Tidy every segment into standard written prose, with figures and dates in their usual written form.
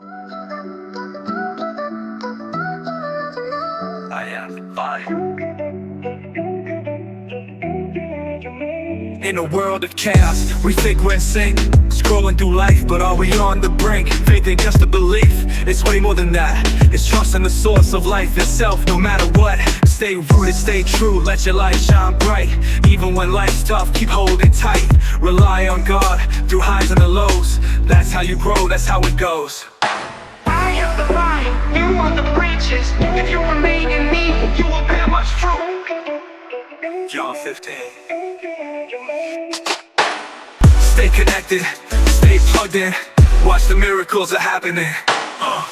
I am fine. In a world of chaos, we think we're insane. Scrolling through life, but are we on the brink? Faith ain't just a belief, it's way more than that. It's trust in the source of life itself, no matter what. Stay rooted, stay true, let your light shine bright. Even when life's tough, keep holding tight. Rely on God, through highs and the lows. That's how you grow, that's how it goes. I am the vine, you are the branches. If you remain in me, you will bear much fruit. John 15. Stay connected, stay plugged in. Watch the miracles are happening.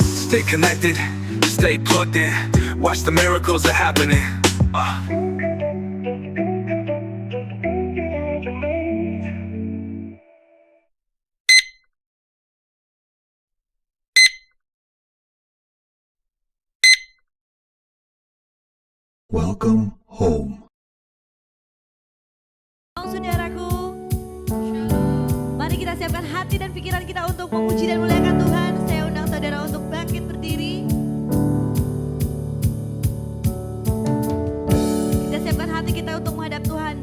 Stay connected, stay plugged in. Watch the miracles are happening. Welcome home. Saudaraku, mari kita siapkan hati dan pikiran kita untuk memuji dan muliakan Tuhan. Saya undang saudara untuk bangkit berdiri. Kita siapkan hati kita untuk menghadap Tuhan.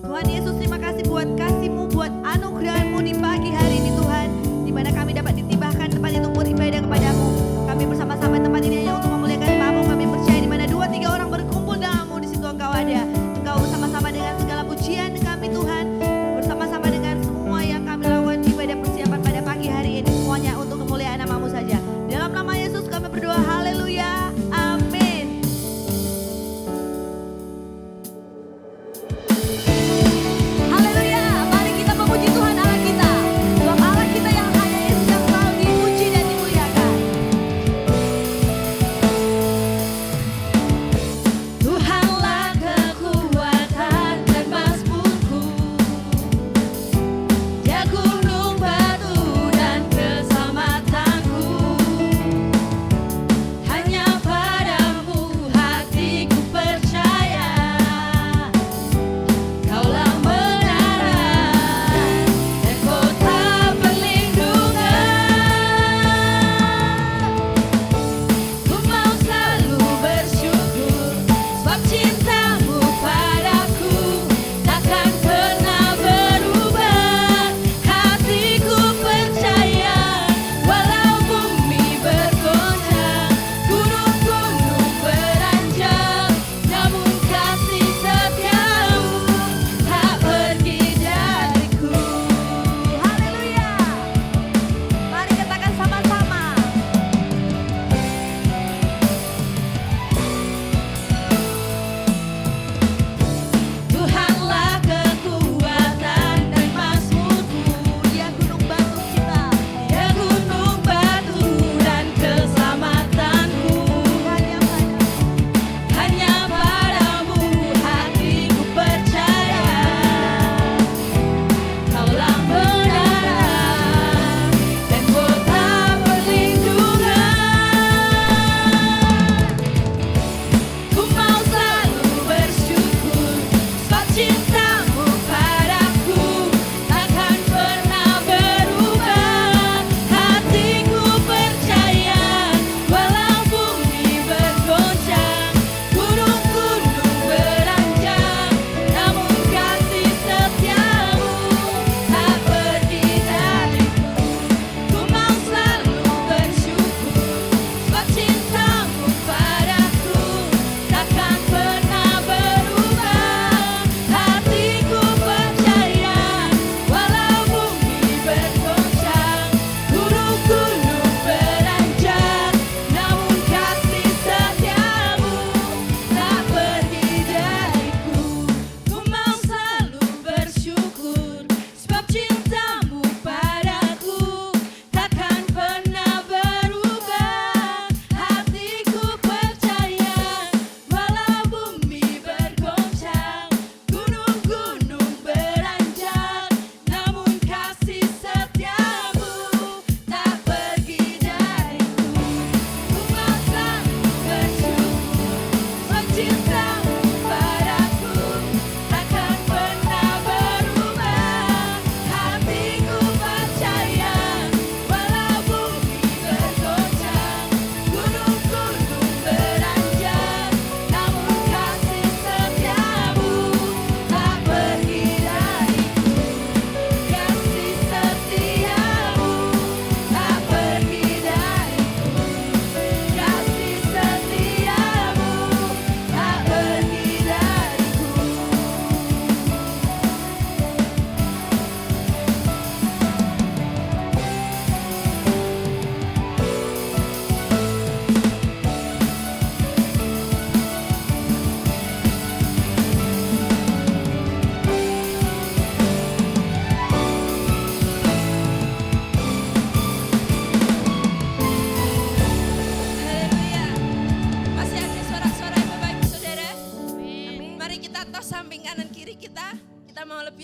Tuhan Yesus, terima kasih buat kasih-Mu, buat anugerah-Mu di pagi hari ini Tuhan, di mana kami dapat ditibahkan tempat itu untuk beribadah kepadamu. Kami bersama-sama tempat ini hanya untuk memuliakan nama-Mu. Kami percaya di mana 2-3 orang berkumpul dalam-Mu, di situ Engkau ada. Engkau bersama-sama dengan segala pujian kami Tuhan, bersama-sama dengan semua yang kami lakukan ibadah persiapan pada pagi hari ini, semuanya untuk kemuliaan nama-Mu saja. Dalam nama Yesus kami berdoa, haleluya, amin.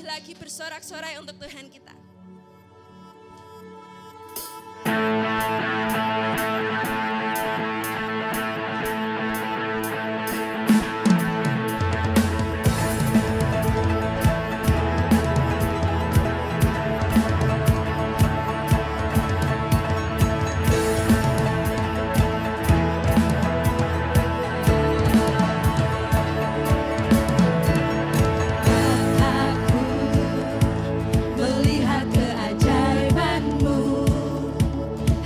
lebih lagi bersorak-sorai untuk Tuhan kita. Melihat keajaiban-Mu,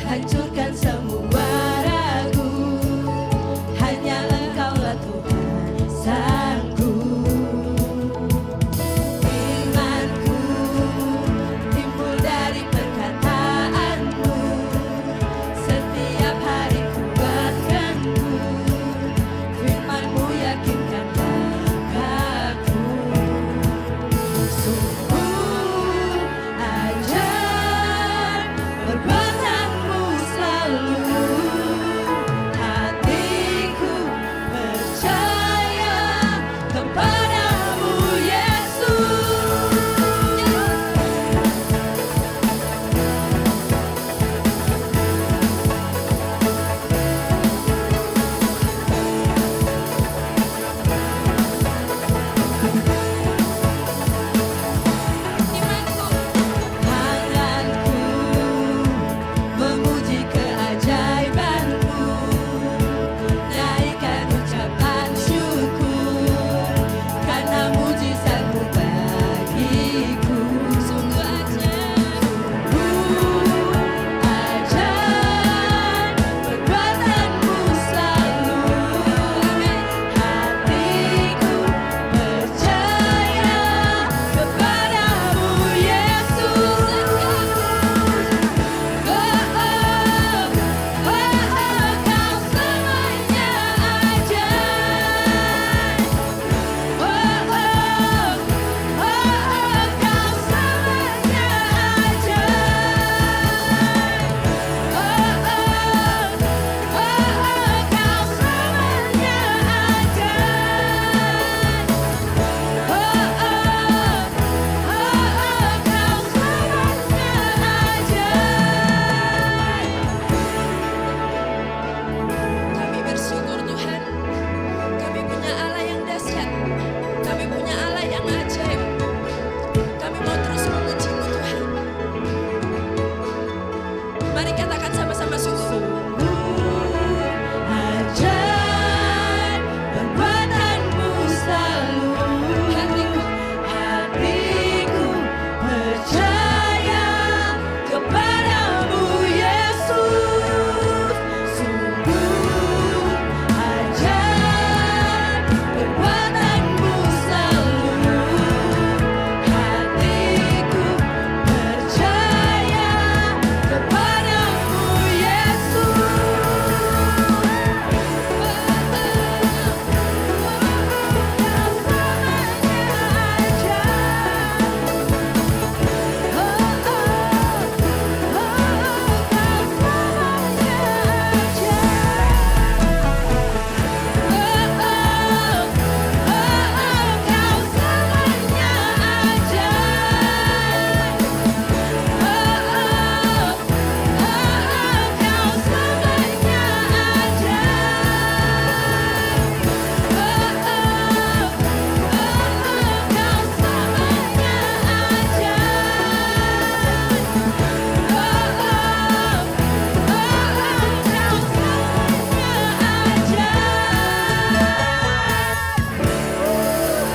hancurkan semua ragu. Hanya Engkaulah Tuhan sanggup. Imanku timbul dari perkataan-Mu. Setiap hari kuatkan-Ku, firman-Mu yakinkan langkahku. Sungguh ajaib perbuatan-Mu selalu. Hatiku percaya kepadamu, Yesus. Tanganku memuji keajaiban-Mu, naikkan ucapan syukur karena mujizat-Mu bagiku. Sungguh ajaib perbuatan-Mu selalu. Hatiku percaya kepadamu, Yesus. Kau semuanya ajaib. Kau semuanya ajaib. Kau semuanya Kami bersyukur Tuhan, kami punya Allah yang dahsyat, kami punya Allah yang ajaib. Kami mau terus memuji-Mu Tuhan. Mari katakan sama-sama syukur. Ajaib perbuatan-Mu selalu. Hatiku percaya kepadamu, Yesus. Sungguh ajaib perbuatan-Mu selalu. Hatiku percaya kepadamu, Yesus.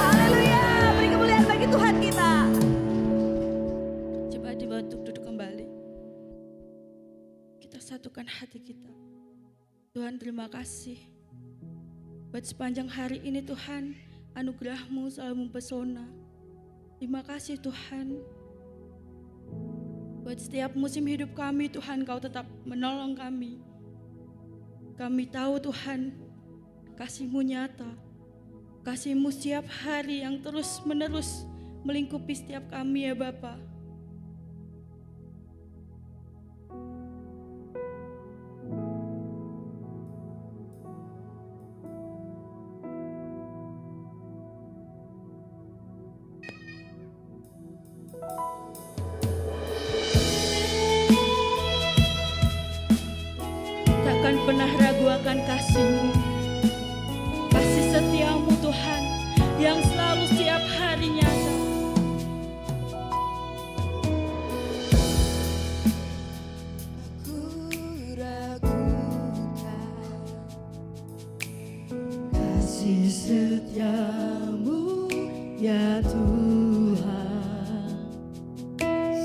Haleluya, beri kemuliaan bagi Tuhan kita. Coba dibantu duduk kembali. Kita satukan hati kita. Tuhan, terima kasih buat sepanjang hari ini Tuhan, anugerah-Mu selalu mempesona. Terima kasih Tuhan buat setiap musim hidup kami Tuhan, Kau tetap menolong kami. Kami tahu Tuhan, kasih-Mu nyata, kasih-Mu setiap hari yang terus menerus melingkupi setiap kami ya Bapa. Takkan pernah ragu akan kasih-Mu, kasih setiamu Tuhan yang selalu setiap hari nyata. Kasih setiamu ya Tuhan,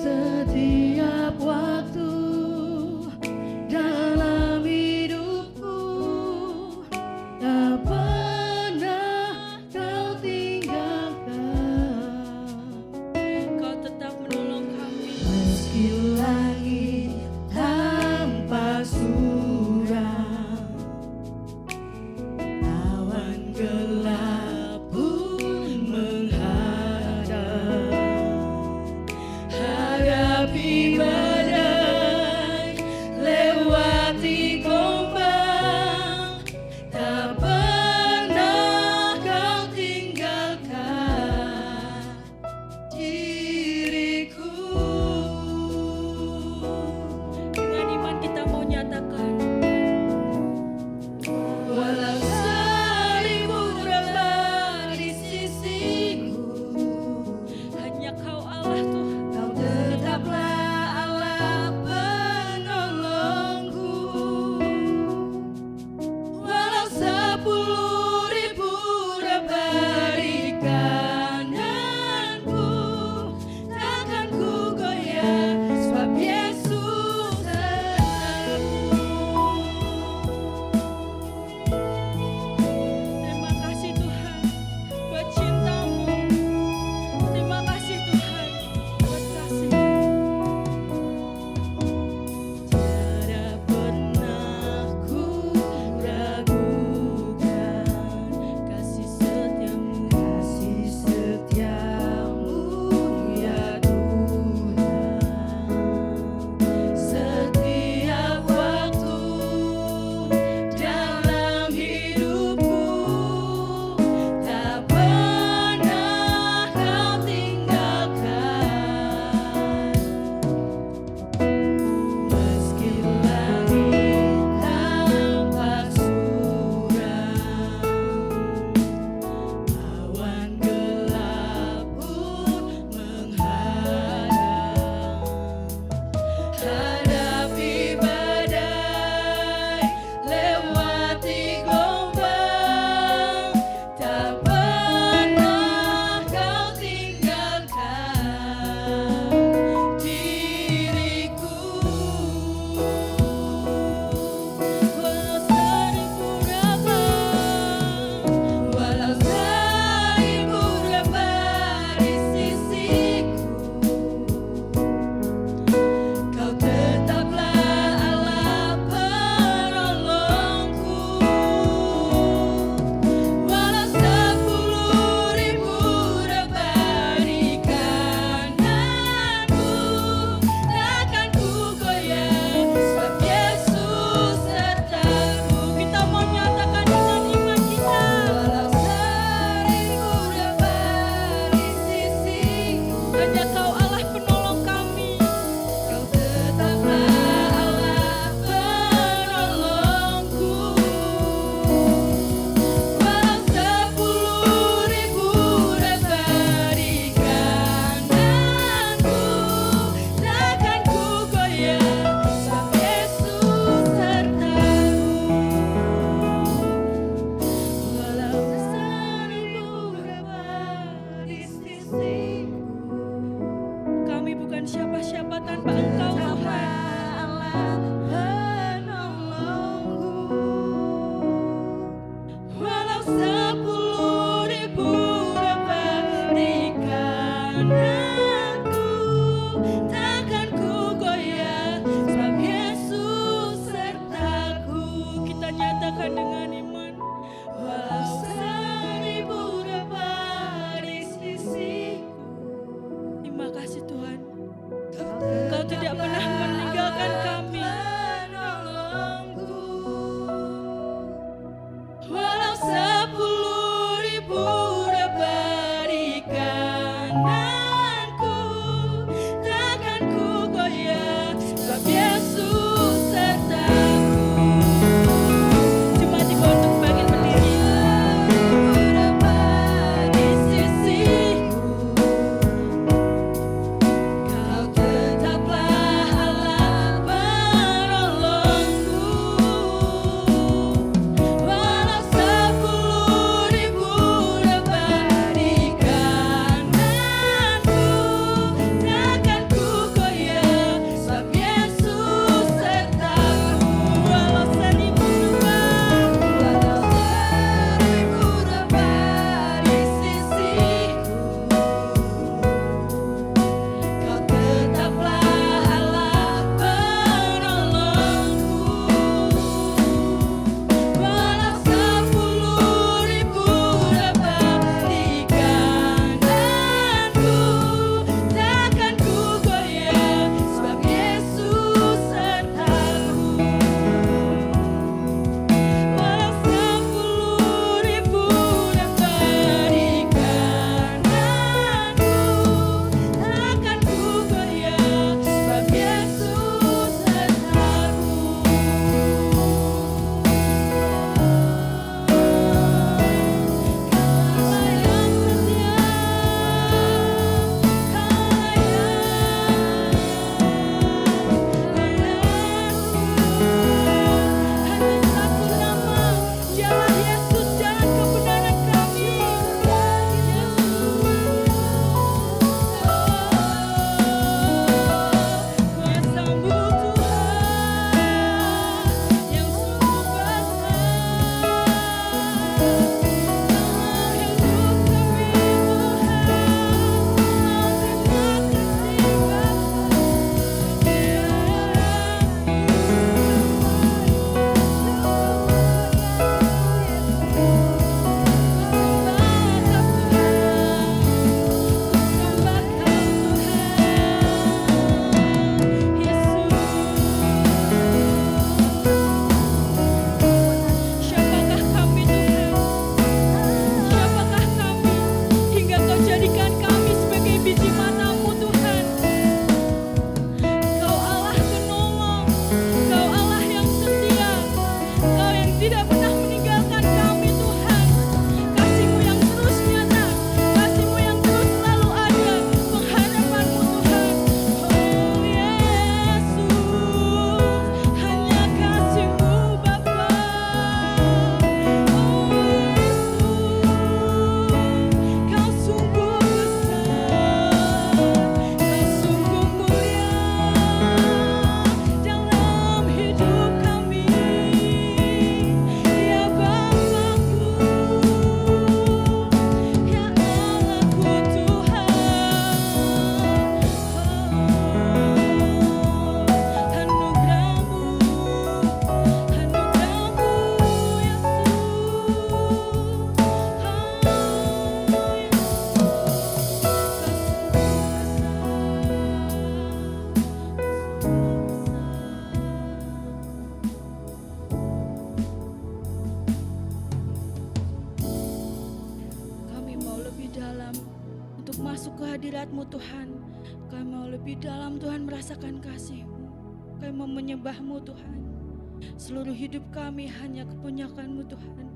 setiap waktu dalam hidupku, tak pernah Kau tinggalkan. Kau tetap menolong kami. Meski langit tanpa surang, awan gelap pun menghadap, hadapi badai, lewati gelombang, tak pernah Kau tinggalkan diriku. Dengan iman kita mau nyatakan, Walau seribu berapa di sisiku, hanya Kau Allah Tuhan. Kau tetaplah Allah penolongku. Walau 10.000 dapat di kananku, takkan ku goyah, sebab Yesus sertaku. Terima kasih Tuhan buat cinta-Mu. Terima kasih Tuhan buat kasih-Mu. Tiada pernah ku ragukan kasih setiamu ya Tuhan. Setiap waktu dalam hidupku, tak pernah Kau tinggalkan. Meski langit tanpa surang, awan gelap pun menghadang, hadapi badai, lewati gelombang, tak pernah Kau tinggalkan diriku. Walau seribu dapat di sisiku, Kau tetaplah Allah penolongku. Walau 10.000 dapat di kananku, takkan ku goyah, sebab Yesus sertaku. Kita mau nyatakan dengan iman kita. Walau 10.000 dapat di sisiku, Hanya Kau Allah penolong kami. Kau tetaplah Allah penolongku. Walau 10.000 dapat di kananku, takkan ku goyah, sebab Yesus sertaku. Walau 10.000 dapat di sisiku, Kami bukan siapa-siapa tanpa Engkau Tuhan. Allah penolongku. Walau 10.000 dapat di kananku, takkan ku goyah, sebab Yesus sertaku. Kita nyatakan dengan iman. Walau 1000 dapat di sisiku, Terima kasih Tuhan. Kau tidak pernah meninggalkan kami. penolongku. Walau 10.000 dapat di kananku, hadirat-Mu Tuhan. Kami mau lebih dalam Tuhan merasakan kasih-Mu. Kami mau menyembah-Mu Tuhan. Seluruh hidup kami hanya kepunyakan-Mu Tuhan.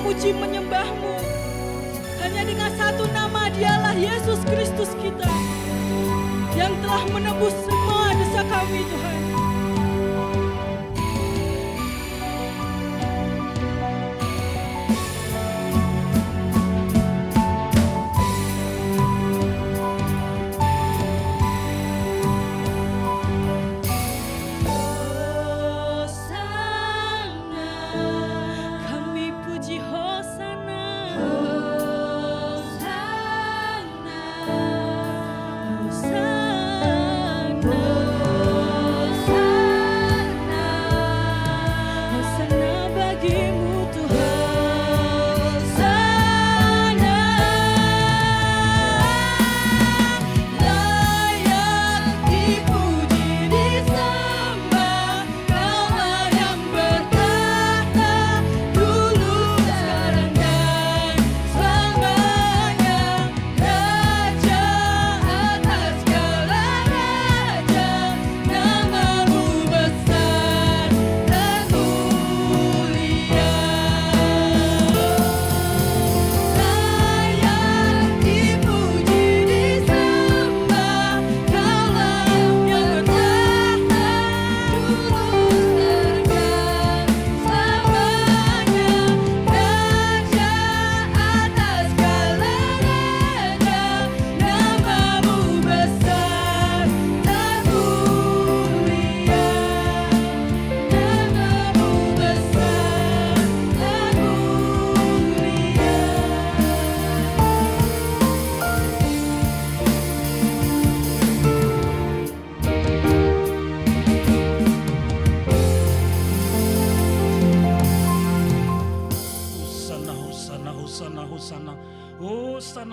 memuji menyembah-Mu. Hanya dengan satu nama, Dialah Yesus Kristus kita yang telah menebus semua dosa kami, Tuhan. Hosana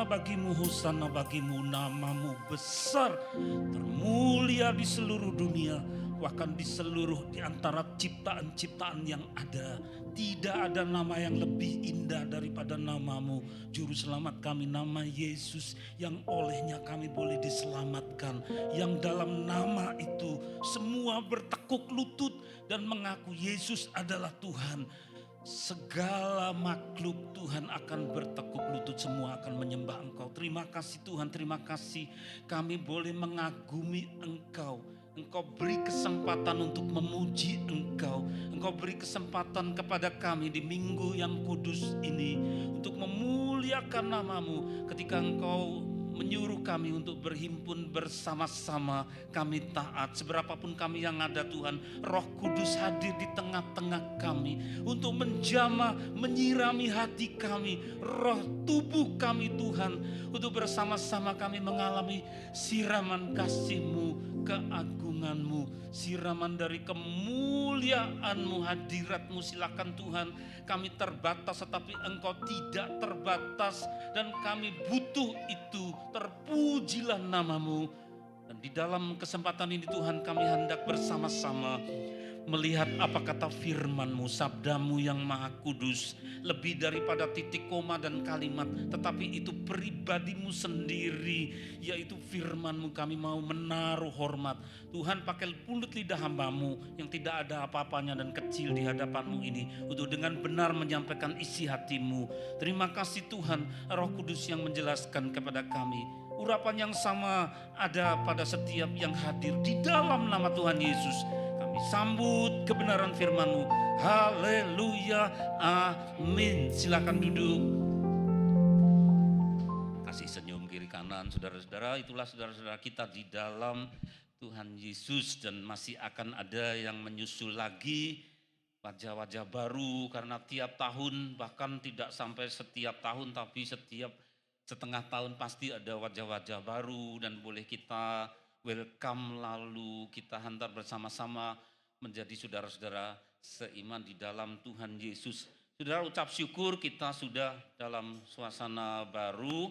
hosana bagimu, namamu besar, termulia di seluruh dunia, bahkan di antara ciptaan-ciptaan yang ada. Tidak ada nama yang lebih indah daripada namamu, Juru Selamat kami, nama Yesus, yang olehnya kami boleh diselamatkan, yang dalam nama itu semua bertekuk lutut dan mengaku Yesus adalah Tuhan. Segala makhluk Tuhan akan bertekuk lutut, semua akan menyembah Engkau. Terima kasih Tuhan, terima kasih kami boleh mengagumi Engkau. Engkau beri kesempatan untuk memuji Engkau. Engkau beri kesempatan kepada kami di minggu yang kudus ini untuk memuliakan namamu. Ketika Engkau menyuruh kami untuk berhimpun bersama-sama, kami taat. Seberapapun kami yang ada Tuhan, Roh Kudus hadir di tengah-tengah kami untuk menjamah, menyirami hati kami, roh tubuh kami Tuhan, untuk bersama-sama kami mengalami siraman kasih-Mu, keagungan-Mu, siraman dari kemuliaan-Mu, hadirat-Mu. Silakan Tuhan, kami terbatas tetapi Engkau tidak terbatas, dan kami butuh itu. Terpujilah namamu. Dan di dalam kesempatan ini Tuhan, kami hendak bersama-sama melihat apa kata firman-Mu, sabda-Mu yang maha kudus, lebih daripada titik koma dan kalimat, tetapi itu pribadi-Mu sendiri, yaitu firman-Mu. Kami mau menaruh hormat. Tuhan, pakai mulut lidah hamba-Mu yang tidak ada apa-apanya dan kecil di hadapan-Mu ini, untuk dengan benar menyampaikan isi hati-Mu. Terima kasih Tuhan, Roh Kudus yang menjelaskan kepada kami. Urapan yang sama ada pada setiap yang hadir di dalam nama Tuhan Yesus. Kami sambut kebenaran firman-Mu. Haleluya, amin. Silakan duduk. Kasih senyum kiri kanan, saudara-saudara. Itulah saudara-saudara kita di dalam Tuhan Yesus, dan masih akan ada yang menyusul lagi wajah-wajah baru, karena tiap tahun, bahkan tidak sampai setiap tahun, tapi setiap setengah tahun pasti ada wajah-wajah baru, dan boleh kita welcome, lalu kita hantar bersama-sama menjadi saudara-saudara seiman di dalam Tuhan Yesus. Saudara, ucap syukur kita sudah dalam suasana baru.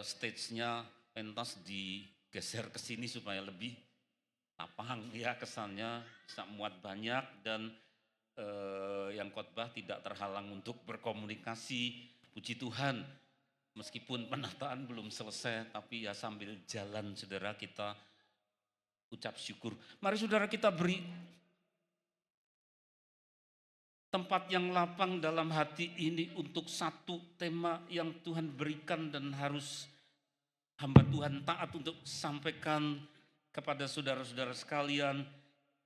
Stage-nya pentas digeser ke sini supaya lebih lapang ya, kesannya bisa muat banyak, dan yang khotbah tidak terhalang untuk berkomunikasi. Puji Tuhan, meskipun penataan belum selesai, tapi ya sambil jalan saudara kita ucap syukur. Mari saudara kita beri tempat yang lapang dalam hati ini untuk satu tema yang Tuhan berikan dan harus hamba Tuhan taat untuk sampaikan kepada saudara-saudara sekalian,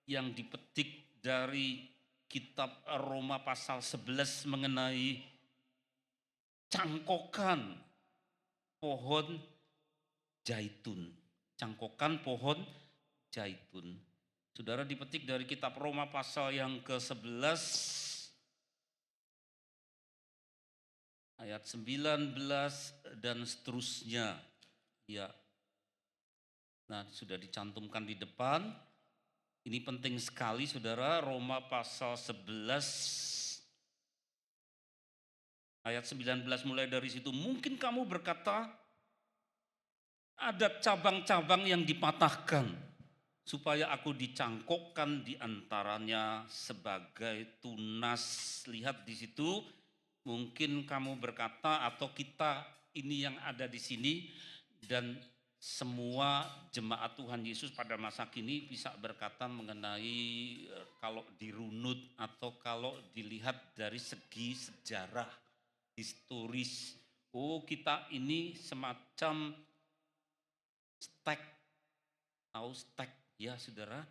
yang dipetik dari kitab Roma pasal 11 mengenai cangkokan pohon zaitun. Cangkokan pohon zaitun. Saudara, dipetik dari kitab Roma pasal yang ke-11 ayat 19 dan seterusnya. Ya. Nah, sudah dicantumkan di depan. Ini penting sekali saudara, Roma pasal 11 ayat 19 mulai dari situ. Mungkin kamu berkata, ada cabang-cabang yang dipatahkan supaya aku dicangkokkan di antaranya sebagai tunas. Lihat di situ, mungkin kamu berkata atau kita ini yang ada di sini dan semua jemaat Tuhan Yesus pada masa kini bisa berkata mengenai kalau dirunut atau kalau dilihat dari segi sejarah historis, oh kita ini semacam stek, tahu stek ya saudara,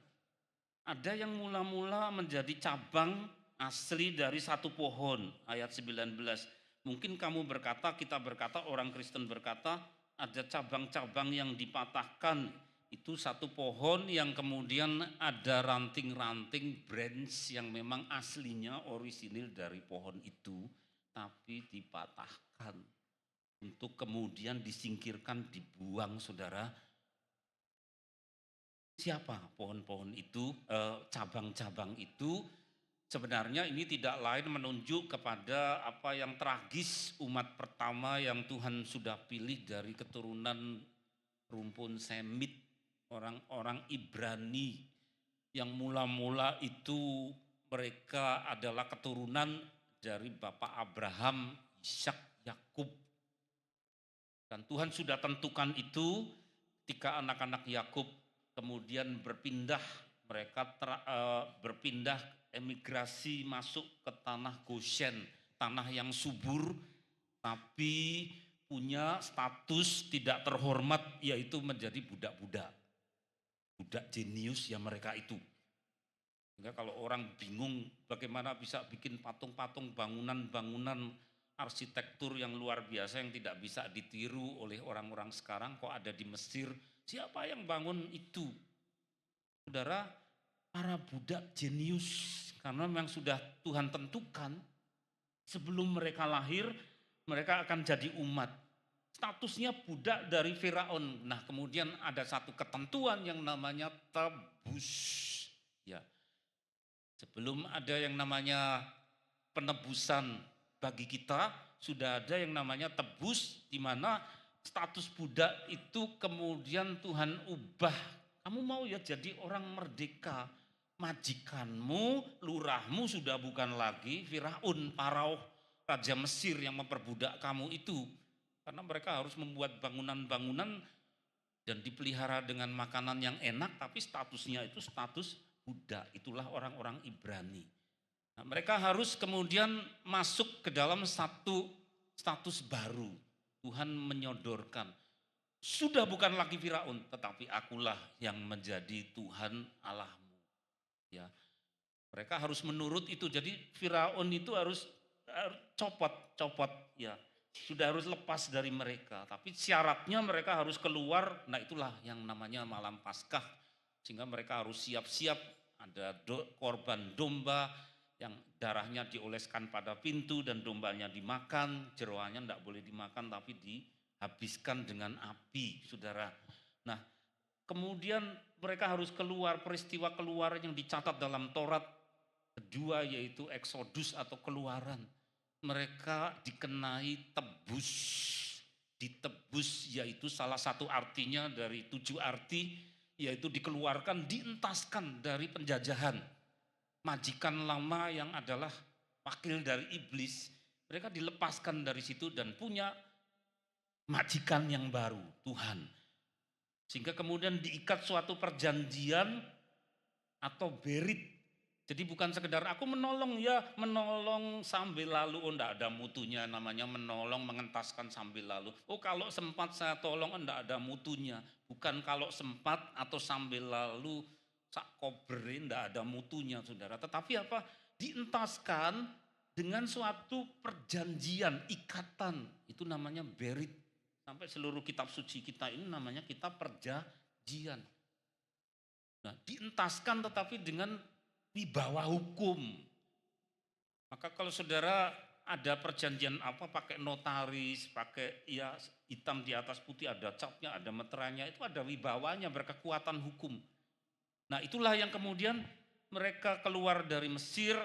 ada yang mula-mula menjadi cabang asli dari satu pohon. Ayat 19, mungkin kamu berkata, kita berkata, orang Kristen berkata, ada cabang-cabang yang dipatahkan. Itu satu pohon yang kemudian ada ranting-ranting branch yang memang aslinya orisinil dari pohon itu, tapi dipatahkan untuk kemudian disingkirkan, dibuang saudara. Siapa pohon-pohon itu, cabang-cabang itu? Sebenarnya ini tidak lain menunjuk kepada apa yang tragis umat pertama yang Tuhan sudah pilih dari keturunan rumpun Semit, orang-orang Ibrani yang mula-mula itu mereka adalah keturunan dari Bapak Abraham, Ishak, Yakub. Dan Tuhan sudah tentukan itu ketika anak-anak Yakub kemudian berpindah, mereka berpindah emigrasi masuk ke tanah Goshen, tanah yang subur tapi punya status tidak terhormat, yaitu menjadi budak-budak. Budak jenius ya mereka itu. Sehingga kalau orang bingung bagaimana bisa bikin patung-patung, bangunan-bangunan arsitektur yang luar biasa yang tidak bisa ditiru oleh orang-orang sekarang, kok ada di Mesir, siapa yang bangun itu? Saudara, para budak jenius, karena memang sudah Tuhan tentukan sebelum mereka lahir, mereka akan jadi umat. Statusnya budak dari Firaun. Nah, kemudian ada satu ketentuan yang namanya tebus. Ya. Sebelum ada yang namanya penebusan bagi kita, sudah ada yang namanya tebus, di mana status budak itu kemudian Tuhan ubah. Kamu mau ya jadi orang merdeka. Majikanmu, lurahmu sudah bukan lagi Firaun, Farao, Raja Mesir yang memperbudak kamu itu. Karena mereka harus membuat bangunan-bangunan dan dipelihara dengan makanan yang enak, tapi statusnya itu status budak. Itulah orang-orang Ibrani. Nah, mereka harus kemudian masuk ke dalam satu status baru. Tuhan menyodorkan, sudah bukan lagi Firaun, tetapi akulah yang menjadi Tuhan Allahmu. Ya, mereka harus menurut itu. Jadi Firaun itu harus copot ya. Sudah harus lepas dari mereka. Tapi syaratnya mereka harus keluar. Nah, itulah yang namanya malam Paskah. Sehingga mereka harus siap-siap. Ada korban domba yang darahnya dioleskan pada pintu dan dombanya dimakan. Jeroannya tidak boleh dimakan tapi dihabiskan dengan api, saudara. Nah, kemudian mereka harus keluar, peristiwa keluaran yang dicatat dalam Taurat kedua yaitu Eksodus atau keluaran. Mereka dikenai tebus. Ditebus yaitu salah satu artinya dari 7 arti, yaitu dikeluarkan, dientaskan dari penjajahan. Majikan lama yang adalah wakil dari iblis, mereka dilepaskan dari situ dan punya majikan yang baru, Tuhan. Sehingga kemudian diikat suatu perjanjian atau berit. Jadi bukan sekedar aku menolong ya, menolong sambil lalu, oh enggak ada mutunya, namanya menolong, mengentaskan sambil lalu. Oh kalau sempat saya tolong, enggak ada mutunya. Bukan kalau sempat atau sambil lalu, sak kobre, enggak ada mutunya saudara. Tetapi apa? Dientaskan dengan suatu perjanjian, ikatan. Itu namanya berit. Sampai seluruh kitab suci kita ini namanya kitab perjanjian. Nah, dientaskan tetapi dengan wibawa hukum. Maka kalau saudara ada perjanjian apa pakai notaris, pakai ya hitam di atas putih, ada capnya, ada meterainya, itu ada wibawanya, berkekuatan hukum. Nah, itulah yang kemudian mereka keluar dari Mesir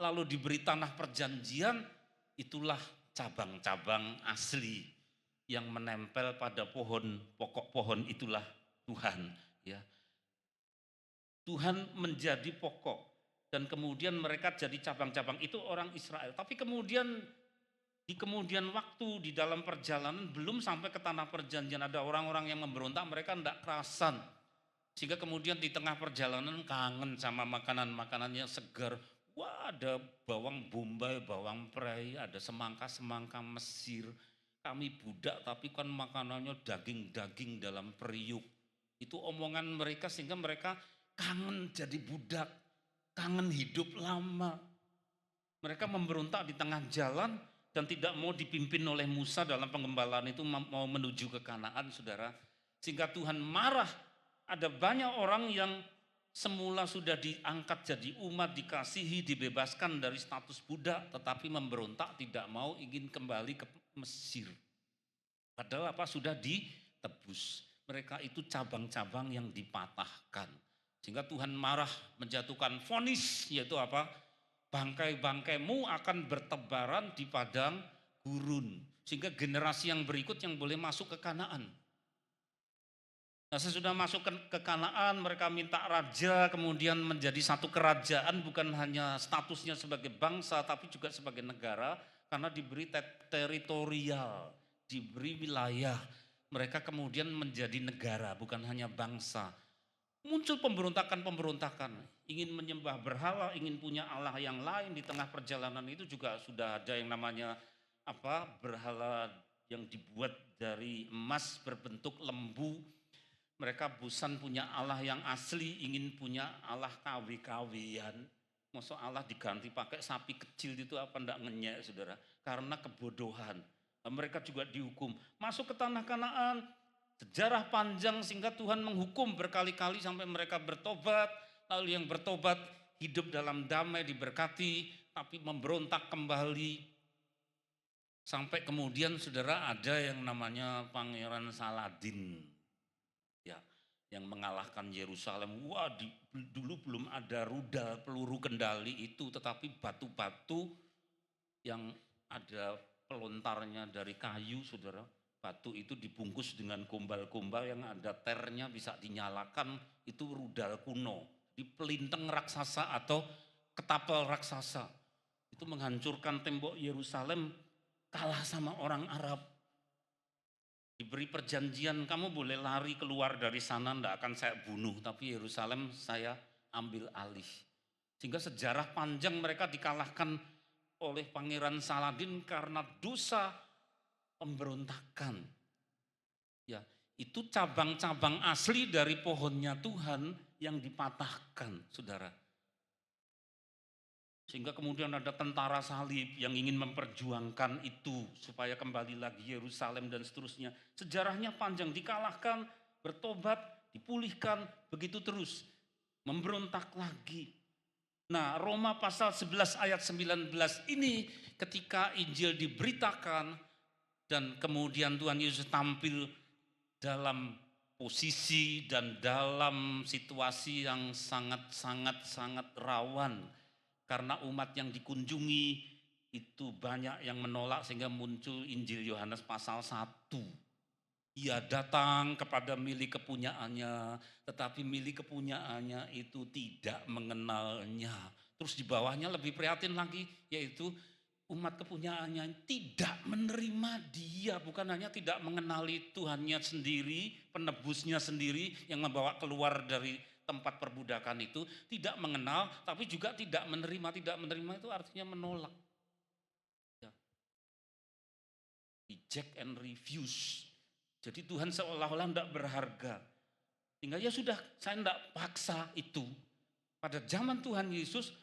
lalu diberi tanah perjanjian, itulah cabang-cabang asli yang menempel pada pohon, pokok pohon itulah Tuhan, ya. Tuhan menjadi pokok dan kemudian mereka jadi cabang-cabang, itu orang Israel. Tapi kemudian di kemudian waktu di dalam perjalanan belum sampai ke tanah perjanjian, ada orang-orang yang memberontak, mereka tidak kerasan. Sehingga kemudian di tengah perjalanan kangen sama makanan-makanan yang segar. Wah, ada bawang bombay, bawang prei, ada semangka-semangka Mesir. Kami budak tapi kan makanannya daging-daging dalam periuk. Itu omongan mereka sehingga mereka kangen jadi budak, kangen hidup lama. Mereka memberontak di tengah jalan dan tidak mau dipimpin oleh Musa dalam pengembalaan itu, mau menuju ke Kanaan, saudara. Sehingga Tuhan marah. Ada banyak orang yang semula sudah diangkat jadi umat, dikasihi, dibebaskan dari status budak, tetapi memberontak, tidak mau, ingin kembali ke Mesir. Padahal apa? Sudah ditebus. Mereka itu cabang-cabang yang dipatahkan. Sehingga Tuhan marah, menjatuhkan vonis, yaitu apa? bangkai-bangkaimu akan bertebaran di padang gurun. Sehingga generasi yang berikut yang boleh masuk ke Kanaan. Nah, sesudah masuk ke Kanaan, mereka minta raja, kemudian menjadi satu kerajaan, bukan hanya statusnya sebagai bangsa, tapi juga sebagai negara, karena diberi teritorial, diberi wilayah. Mereka kemudian menjadi negara, bukan hanya bangsa. Muncul pemberontakan-pemberontakan, ingin menyembah berhala, ingin punya Allah yang lain. Di tengah perjalanan itu juga sudah ada yang namanya berhala yang dibuat dari emas berbentuk lembu. Mereka bosan punya Allah yang asli, ingin punya Allah KW-KWan. Maksud Allah diganti pakai sapi kecil itu apa enggak ngenyek, saudara? Karena kebodohan. Mereka juga dihukum. Masuk ke tanah Kanaan, sejarah panjang sehingga Tuhan menghukum berkali-kali sampai mereka bertobat. Lalu yang bertobat hidup dalam damai, diberkati, tapi memberontak kembali. Sampai kemudian saudara ada yang namanya Pangeran Saladin. Ya, yang mengalahkan Yerusalem. Wah, dulu belum ada rudal peluru kendali itu, tetapi batu-batu yang ada pelontarnya dari kayu, saudara. Batu itu dibungkus dengan gombal-gombal yang ada ternya bisa dinyalakan, itu rudal kuno. Di pelinteng raksasa atau ketapel raksasa. Itu menghancurkan tembok Yerusalem, kalah sama orang Arab. Diberi perjanjian, kamu boleh lari keluar dari sana, tidak akan saya bunuh, tapi Yerusalem saya ambil alih. Sehingga sejarah panjang mereka dikalahkan oleh Pangeran Saladin karena dosa pemberontakan. Ya, itu cabang-cabang asli dari pohonnya Tuhan yang dipatahkan, saudara. Sehingga kemudian ada tentara salib yang ingin memperjuangkan itu supaya kembali lagi Yerusalem dan seterusnya. Sejarahnya panjang, dikalahkan, bertobat, dipulihkan, begitu terus. Memberontak lagi. Nah, Roma pasal 11 ayat 19 ini ketika Injil diberitakan dan kemudian Tuhan Yesus tampil dalam posisi dan dalam situasi yang sangat rawan. Karena umat yang dikunjungi itu banyak yang menolak sehingga muncul Injil Yohanes pasal 1. Ia datang kepada milik kepunyaannya, tetapi milik kepunyaannya itu tidak mengenalnya. Terus di bawahnya lebih prihatin lagi, yaitu umat kepunyaannya tidak menerima dia. Bukan hanya tidak mengenali Tuhannya sendiri, penebusnya sendiri yang membawa keluar dari tempat perbudakan itu, tidak mengenal, tapi juga tidak menerima. Tidak menerima itu artinya menolak. Ya. Reject and refuse. Jadi Tuhan seolah-olah tidak berharga. Sehingga ya sudah, saya tidak paksa itu. Pada zaman Tuhan Yesus,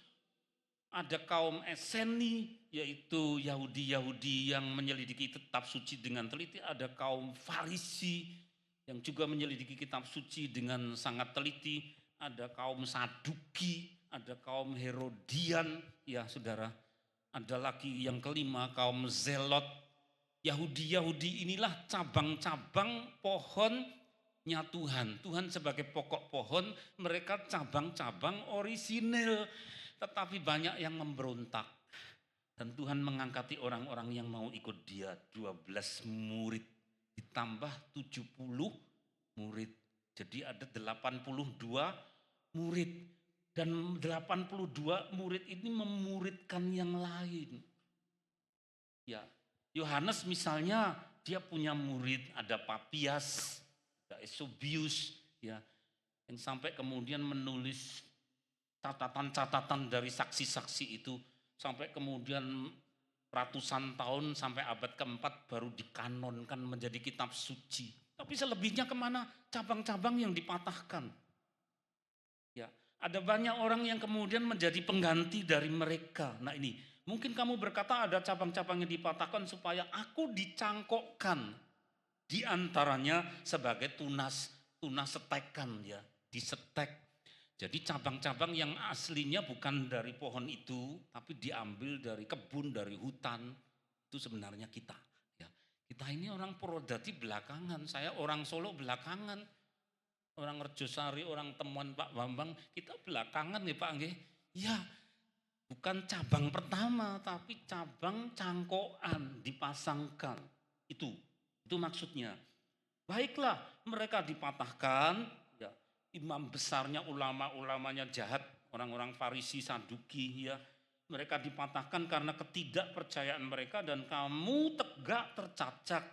ada kaum Eseni, yaitu Yahudi-Yahudi yang menyelidiki kitab suci dengan teliti. Ada kaum Farisi, yang juga menyelidiki kitab suci dengan sangat teliti. Ada kaum Saduki, ada kaum Herodian, ya saudara. Ada lagi yang kelima, kaum Zelot. Yahudi-Yahudi inilah cabang-cabang pohonnya Tuhan. Tuhan sebagai pokok pohon, mereka cabang-cabang orisinil. Tetapi banyak yang memberontak. Dan Tuhan mengangkati orang-orang yang mau ikut dia. 12 murid. Ditambah 70 murid. Jadi ada 82 murid. Dan 82 murid ini memuridkan yang lain. Ya, Yohanes misalnya dia punya murid, ada Papias, ada Eusebius, ya, yang sampai kemudian menulis catatan-catatan dari saksi-saksi itu. Sampai kemudian ratusan tahun sampai abad keempat baru dikanonkan menjadi kitab suci. Tapi selebihnya kemana? Cabang-cabang yang dipatahkan. Ya, ada banyak orang yang kemudian menjadi pengganti dari mereka. Nah ini, mungkin kamu berkata ada cabang-cabang yang dipatahkan supaya aku dicangkokkan. Di antaranya sebagai tunas setekan, ya, disetek. Jadi cabang-cabang yang aslinya bukan dari pohon itu, tapi diambil dari kebun, dari hutan. Itu sebenarnya kita. Ya. Kita ini orang Purwodadi belakangan, saya orang Solo belakangan. Orang Rejosari, orang temuan Pak Bambang, kita belakangan ya Pak. Ya, Bukan cabang pertama, tapi cabang cangkokan dipasangkan. Itu maksudnya. Baiklah, mereka dipatahkan, ya, imam besarnya, ulama-ulamanya jahat, orang-orang Farisi, Saduki, ya. Mereka dipatahkan karena ketidakpercayaan mereka dan kamu tegak tercacak.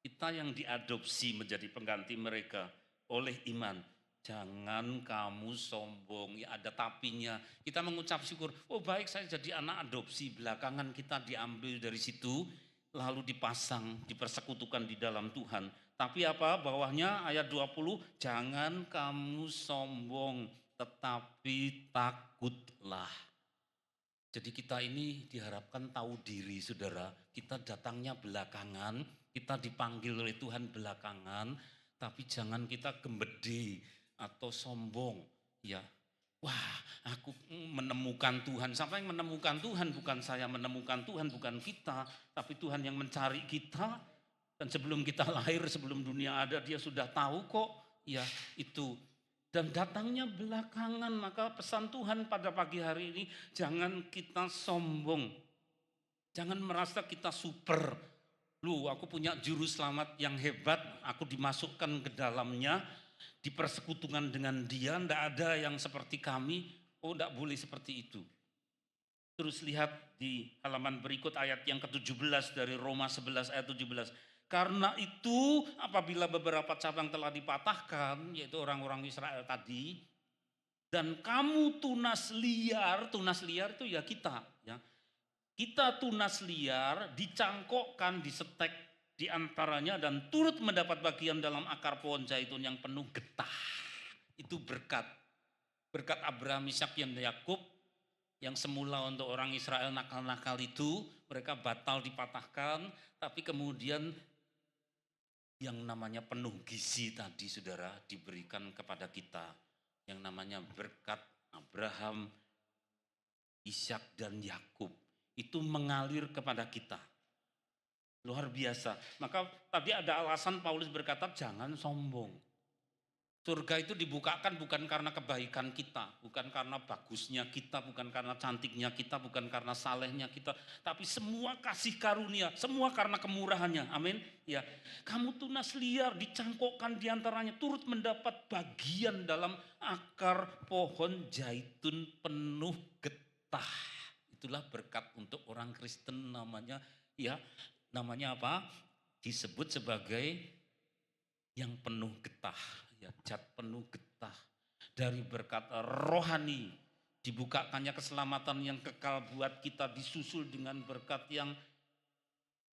Kita yang diadopsi menjadi pengganti mereka oleh iman. Jangan kamu sombong, ya ada tapinya. Kita mengucap syukur, oh baik saya jadi anak adopsi. Belakangan kita diambil dari situ, lalu dipasang, dipersekutukan di dalam Tuhan. Tapi apa bawahnya ayat 20, jangan kamu sombong, tetapi takutlah. Jadi kita ini diharapkan tahu diri saudara, kita datangnya belakangan, kita dipanggil oleh Tuhan belakangan, tapi jangan kita gembedi atau sombong. Ya, wah aku menemukan Tuhan, siapa yang menemukan Tuhan? Bukan saya menemukan Tuhan, bukan kita, tapi Tuhan yang mencari kita. Dan sebelum kita lahir, sebelum dunia ada, dia sudah tahu kok, ya itu. Dan datangnya belakangan, maka pesan Tuhan pada pagi hari ini, jangan kita sombong. Jangan merasa kita super. Lu, aku punya juru selamat yang hebat, aku dimasukkan ke dalamnya, dipersekutukan dengan dia, ndak ada yang seperti kami. Oh, ndak boleh seperti itu. Terus lihat di halaman berikut ayat yang ke-17 dari Roma 11 ayat 17. Karena itu apabila beberapa cabang telah dipatahkan, yaitu orang-orang Israel tadi, dan kamu tunas liar itu ya kita. Ya. Kita tunas liar, dicangkokkan, disetek di antaranya dan turut mendapat bagian dalam akar pohon zaitun yang penuh getah. Itu berkat. Berkat Abraham, Ishak, dan Yakub yang semula untuk orang Israel nakal-nakal itu, mereka batal dipatahkan, tapi kemudian yang namanya penuh gizi tadi saudara diberikan kepada kita. Yang namanya berkat Abraham, Ishak dan Yakub. Itu mengalir kepada kita. Luar biasa. Maka tadi ada alasan Paulus berkata jangan sombong. Surga itu dibukakan bukan karena kebaikan kita, bukan karena bagusnya kita, bukan karena cantiknya kita, bukan karena salehnya kita, tapi semua kasih karunia, semua karena kemurahannya. Amin. Ya, kamu tunas liar, dicangkokkan diantaranya, turut mendapat bagian dalam akar pohon zaitun penuh getah. Itulah berkat untuk orang Kristen namanya, ya, namanya apa? Disebut sebagai yang penuh getah. Ya, zat penuh getah dari berkat rohani, dibukakannya keselamatan yang kekal buat kita, disusul dengan berkat yang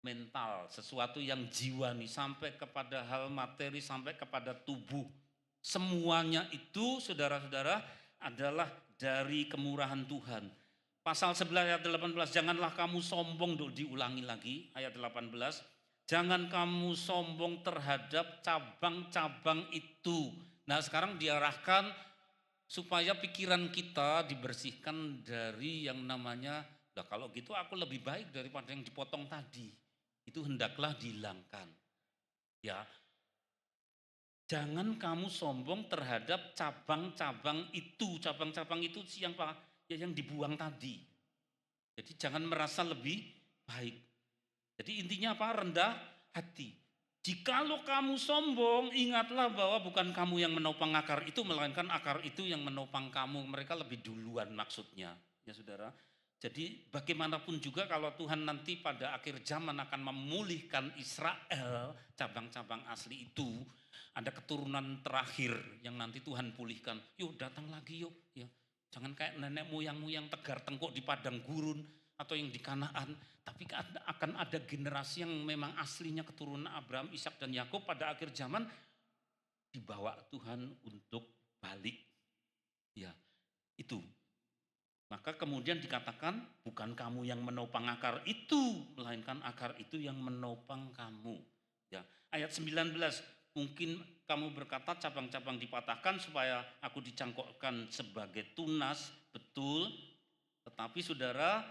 mental, sesuatu yang jiwani, sampai kepada hal materi, sampai kepada tubuh. Semuanya itu saudara-saudara adalah dari kemurahan Tuhan. Pasal 11 ayat 18, janganlah kamu sombong, diulangi lagi ayat 18. Jangan kamu sombong terhadap cabang-cabang itu. Nah sekarang diarahkan supaya pikiran kita dibersihkan dari yang namanya, nah kalau gitu aku lebih baik daripada yang dipotong tadi. Itu hendaklah dihilangkan. Ya, jangan kamu sombong terhadap cabang-cabang itu. Cabang-cabang itu yang dibuang tadi. Jadi jangan merasa lebih baik. Jadi intinya apa? Rendah hati. Jikalau kamu sombong, ingatlah bahwa bukan kamu yang menopang akar itu, melainkan akar itu yang menopang kamu. Mereka lebih duluan maksudnya, ya saudara. Jadi bagaimanapun juga kalau Tuhan nanti pada akhir zaman akan memulihkan Israel, cabang-cabang asli itu, ada keturunan terakhir yang nanti Tuhan pulihkan. Yuk datang lagi yuk. Ya. Jangan kayak nenek moyangmu yang tegar tengkuk di padang gurun atau yang di Kanaan, tapi akan ada generasi yang memang aslinya keturunan Abraham, Ishak dan Yakub pada akhir zaman dibawa Tuhan untuk balik. Ya, itu. Maka kemudian dikatakan bukan kamu yang menopang akar itu, melainkan akar itu yang menopang kamu. Ya, ayat 19, mungkin kamu berkata cabang-cabang dipatahkan supaya aku dicangkokkan sebagai tunas, betul. Tetapi saudara,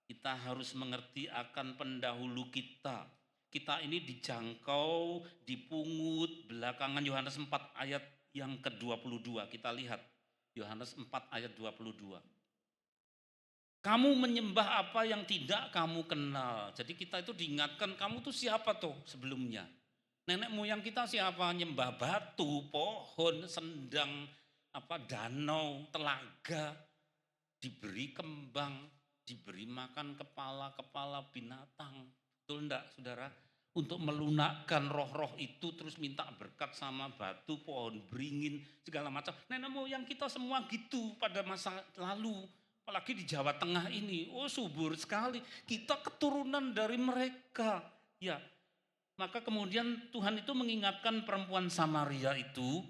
kita harus mengerti akan pendahulu kita. Kita ini dijangkau, dipungut belakangan. Yohanes 4 ayat yang ke-22. Kita lihat Yohanes 4 ayat 22. Kamu menyembah apa yang tidak kamu kenal. Jadi kita itu diingatkan, kamu tuh siapa tuh sebelumnya? Nenek moyang kita siapa? Nyembah batu, pohon, sendang, danau, telaga, diberi kembang, diberi makan kepala-kepala binatang. Betul enggak, saudara? Untuk melunakkan roh-roh itu terus minta berkat sama batu, pohon beringin, segala macam. Nenek moyang kita semua gitu pada masa lalu. Apalagi di Jawa Tengah ini, subur sekali. Kita keturunan dari mereka. Ya, maka kemudian Tuhan itu mengingatkan perempuan Samaria itu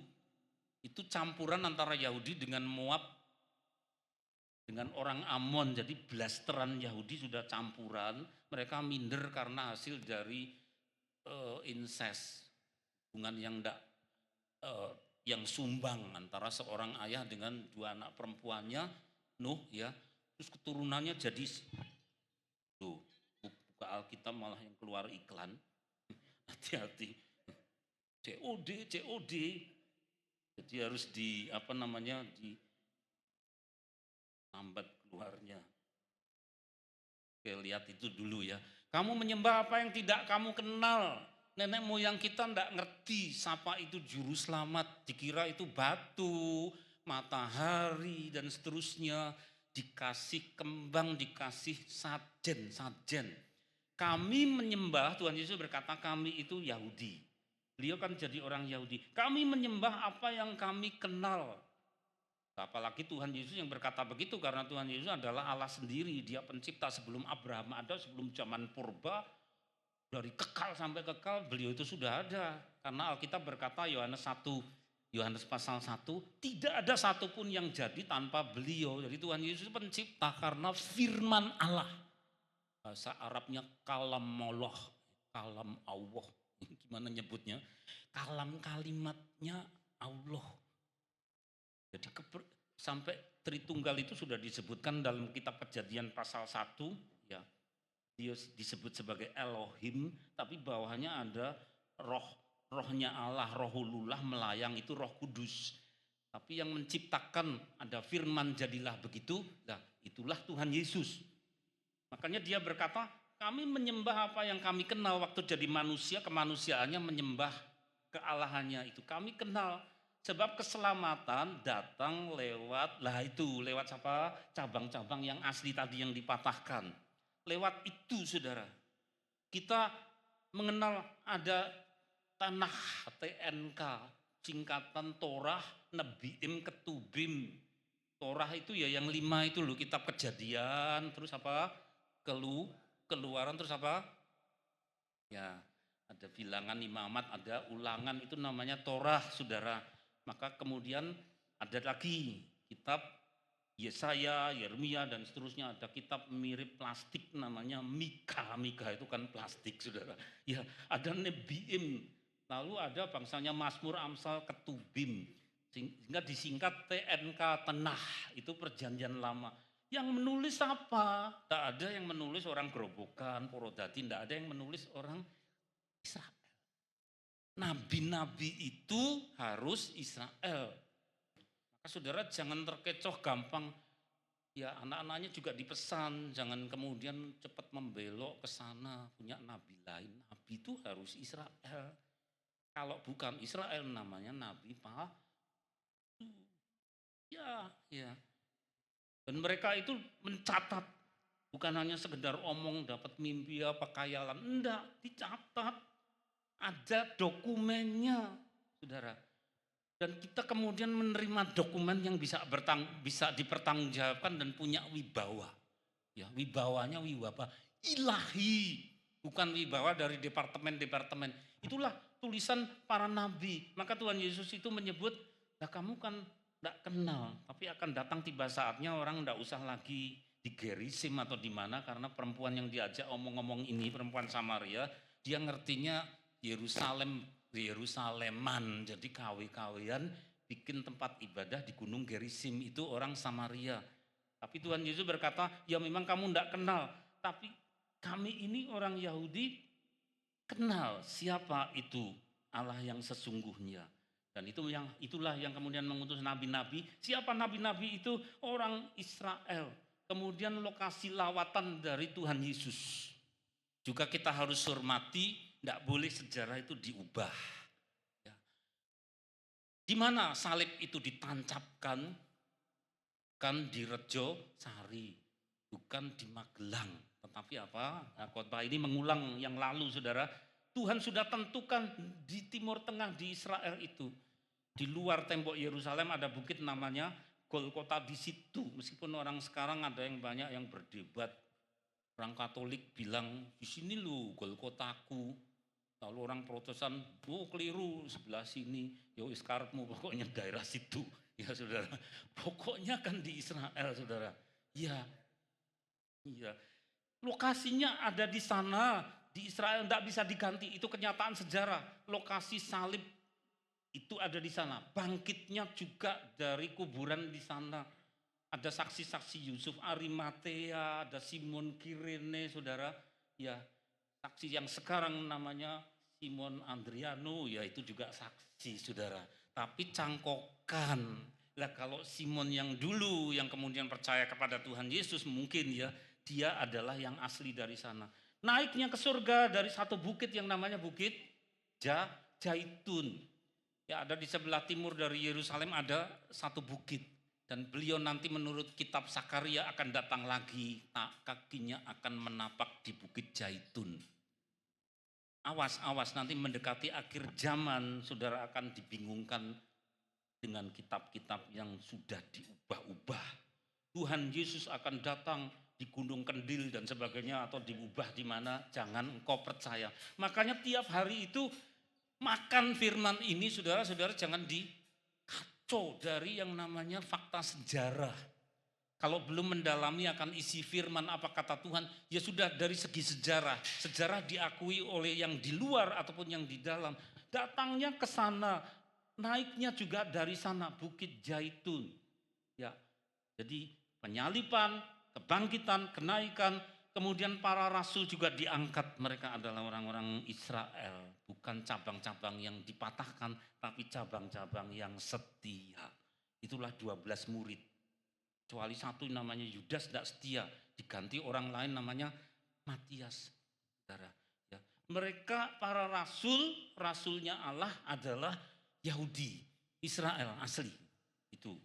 campuran antara Yahudi dengan Moab, dengan orang Amon. Jadi blasteran Yahudi sudah campuran. Mereka minder karena hasil dari incest, hubungan yang sumbang antara seorang ayah dengan dua anak perempuannya. Nuh ya, terus keturunannya jadi tuh, buka Alkitab malah yang keluar iklan. Hati-hati. COD. Jadi harus di lambat keluarnya. Oke, lihat itu dulu ya. Kamu menyembah apa yang tidak kamu kenal. Nenek moyang kita enggak ngerti siapa itu juru selamat. Dikira itu batu, matahari dan seterusnya, dikasih kembang, dikasih sajen. Kami menyembah, Tuhan Yesus berkata kami itu Yahudi. Beliau kan jadi orang Yahudi. Kami menyembah apa yang kami kenal. Apalagi Tuhan Yesus yang berkata begitu karena Tuhan Yesus adalah Allah sendiri. Dia pencipta sebelum Abraham ada, sebelum zaman purba. Dari kekal sampai kekal beliau itu sudah ada. Karena Alkitab berkata Yohanes pasal 1, tidak ada satupun yang jadi tanpa beliau. Jadi Tuhan Yesus pencipta karena firman Allah. Bahasa Arabnya kalam Allah. Gimana nyebutnya? Kalam kalimatnya Allah. Jadi sampai Tritunggal itu sudah disebutkan dalam kitab Kejadian pasal 1. Ya, dia disebut sebagai Elohim, tapi bawahnya ada rohnya Allah, rohulullah melayang itu Roh Kudus. Tapi yang menciptakan ada firman jadilah begitu, nah itulah Tuhan Yesus. Makanya dia berkata, kami menyembah apa yang kami kenal waktu jadi manusia, kemanusiaannya menyembah kealahannya itu. Kami kenal, sebab keselamatan datang lewat siapa? Cabang-cabang yang asli tadi yang dipatahkan. Lewat itu saudara, kita mengenal ada tanah TNK, singkatan Torah, Nebiim, Ketubim. Torah itu ya yang 5 itu loh, kitab Kejadian, terus Keluaran, terus ya ada Bilangan, Imamat, ada Ulangan, itu namanya Torah saudara. Maka kemudian ada lagi kitab Yesaya, Yeremia dan seterusnya, ada kitab mirip plastik namanya Mika itu kan plastik saudara. Ya ada Nebiim. Lalu ada bangsanya Mazmur, Amsal, Ketubim. Sehingga disingkat TNK, Tanah. Itu perjanjian lama. Yang menulis apa? Tidak ada yang menulis orang Gerobokan, Porodati. Tidak ada yang menulis orang Israel. Nabi-nabi itu harus Israel. Maka saudara jangan terkecoh gampang. Ya anak-anaknya juga dipesan. Jangan kemudian cepat membelok ke sana. Punya nabi lain. Nabi itu harus Israel. Kalau bukan Israel namanya nabi palsu. Ya. Dan mereka itu mencatat. Bukan hanya sekedar omong dapat mimpi apa khayalan. Enggak, dicatat. Ada dokumennya, saudara. Dan kita kemudian menerima dokumen yang bisa dipertanggungjawabkan dan punya wibawa. Ya, wibawanya wibawa ilahi. Bukan wibawa dari departemen-departemen. Itulah tulisan para nabi. Maka Tuhan Yesus itu menyebut, nah kamu kan tidak kenal. Tapi akan datang tiba saatnya orang tidak usah lagi di Gerisim atau di mana. Karena perempuan yang diajak omong-omong ini, perempuan Samaria, dia ngertinya Yerusaleman. Jadi kawe-kawean bikin tempat ibadah di Gunung Gerisim itu orang Samaria. Tapi Tuhan Yesus berkata, ya memang kamu tidak kenal. Tapi kami ini orang Yahudi kenal siapa itu Allah yang sesungguhnya. Dan itulah yang kemudian mengutus nabi-nabi. Siapa nabi-nabi itu? Orang Israel. kemudian lokasi lawatan dari Tuhan Yesus. Juga kita harus hormati, tidak boleh sejarah itu diubah. Ya. Di mana salib itu ditancapkan? Kan di Rejo Sari, bukan di Magelang. Tetapi apa? Nah, khotbah ini mengulang yang lalu, saudara. Tuhan sudah tentukan di Timur Tengah, di Israel itu. Di luar tembok Yerusalem ada bukit namanya Golgota di situ. Meskipun orang sekarang ada yang banyak yang berdebat. Orang Katolik bilang, di sini loh Golgotaku. Lalu orang Protestan, keliru sebelah sini. Yo iskarepmu, pokoknya daerah situ. Ya saudara, pokoknya kan di Israel saudara. Iya, iya. Lokasinya ada di sana, di Israel, tidak bisa diganti. Itu kenyataan sejarah. Lokasi salib itu ada di sana. Bangkitnya juga dari kuburan di sana. Ada saksi-saksi Yusuf Arimatea, ada Simon Kirene, saudara. Ya, saksi yang sekarang namanya Simon Andriano, ya itu juga saksi, saudara. Tapi cangkokan. Lah kalau Simon yang dulu, yang kemudian percaya kepada Tuhan Yesus, mungkin ya, dia adalah yang asli dari sana. Naiknya ke surga dari satu bukit yang namanya Bukit Jaitun. Ya, ada di sebelah timur dari Yerusalem ada satu bukit. Dan beliau nanti menurut kitab Sakaria akan datang lagi, kakinya akan menapak di Bukit Jaitun. Awas nanti mendekati akhir zaman, saudara akan dibingungkan dengan kitab-kitab yang sudah diubah-ubah. Tuhan Yesus akan datang di Gunung Kendil dan sebagainya, atau diubah di mana, jangan engkau percaya. Makanya tiap hari itu makan firman ini, saudara-saudara, jangan dikacau dari yang namanya fakta sejarah. Kalau belum mendalami akan isi firman apa kata Tuhan, ya sudah dari segi sejarah. Sejarah diakui oleh yang di luar ataupun yang di dalam. Datangnya ke sana, naiknya juga dari sana, Bukit Jaitun. Ya, jadi penyalipan, kebangkitan, kenaikan, kemudian para rasul juga diangkat. Mereka adalah orang-orang Israel, bukan cabang-cabang yang dipatahkan, tapi cabang-cabang yang setia. Itulah 12 murid. Kecuali satu namanya Yudas tidak setia, diganti orang lain namanya Matias. Saudara, ya. Mereka para rasul, rasulnya Allah adalah Yahudi, Israel asli. Itu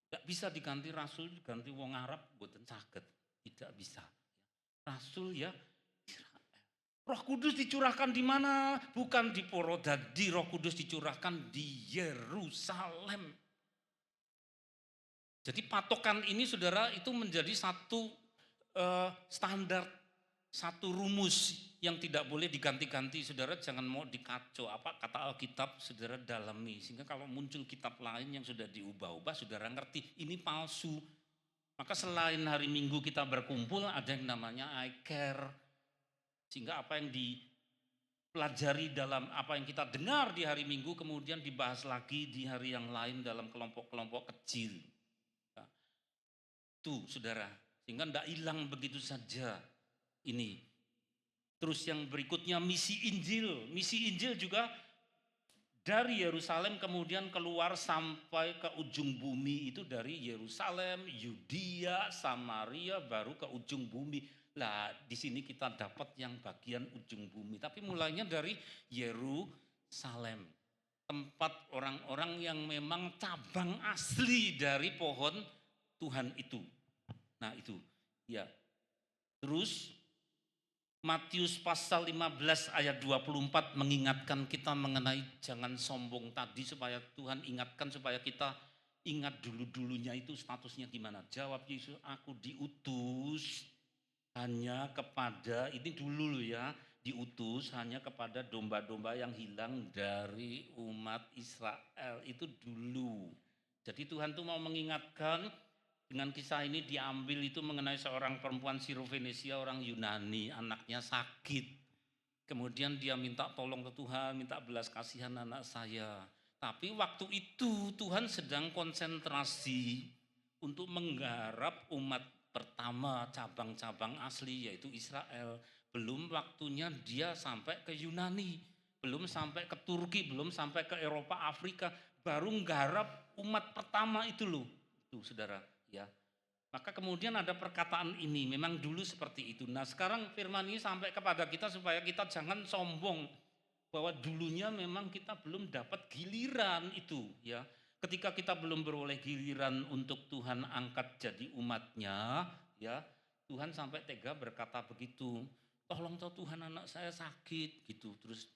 tidak bisa diganti rasul, diganti wong Arab, boten saged, tidak bisa. Rasul ya Israel. Roh Kudus dicurahkan di mana? Bukan di Porodadi, Roh Kudus dicurahkan di Yerusalem. Jadi patokan ini saudara itu menjadi satu standar, satu rumus yang tidak boleh diganti-ganti. Saudara jangan mau dikacau, apa kata Alkitab saudara dalami. Sehingga kalau muncul kitab lain yang sudah diubah-ubah, saudara ngerti ini palsu. Maka selain hari Minggu kita berkumpul, ada yang namanya I care. Sehingga apa yang dipelajari dalam apa yang kita dengar di hari Minggu kemudian dibahas lagi di hari yang lain dalam kelompok-kelompok kecil. Tuh saudara, sehingga tidak hilang begitu saja ini. Terus yang berikutnya misi Injil. Misi Injil juga dari Yerusalem kemudian keluar sampai ke ujung bumi. Itu dari Yerusalem, Yudea, Samaria, baru ke ujung bumi. Lah di sini kita dapat yang bagian ujung bumi. Tapi mulainya dari Yerusalem. Tempat orang-orang yang memang cabang asli dari pohon Tuhan itu. Nah itu ya. Terus Matius pasal 15 ayat 24 mengingatkan kita mengenai jangan sombong tadi, supaya Tuhan ingatkan supaya kita ingat dulu-dulunya itu statusnya gimana. Jawab Yesus, aku diutus hanya kepada, ini dulu loh ya, diutus hanya kepada domba-domba yang hilang dari umat Israel. Itu dulu. Jadi Tuhan tuh mau mengingatkan. Dengan kisah ini diambil itu mengenai seorang perempuan Sirofenesia, orang Yunani, anaknya sakit. Kemudian dia minta tolong ke Tuhan, minta belas kasihan anak saya. Tapi waktu itu Tuhan sedang konsentrasi untuk menggarap umat pertama, cabang-cabang asli yaitu Israel. Belum waktunya dia sampai ke Yunani, belum sampai ke Turki, belum sampai ke Eropa, Afrika. Baru nggarap umat pertama itu loh, itu saudara. Ya, Maka kemudian ada perkataan ini, memang dulu seperti itu. Nah sekarang firman ini sampai kepada kita supaya kita jangan sombong. Bahwa dulunya memang kita belum dapat giliran itu ya. Ketika kita belum beroleh giliran untuk Tuhan angkat jadi umatnya ya. Tuhan sampai tega berkata begitu. Tolong toh Tuhan anak saya sakit gitu. Terus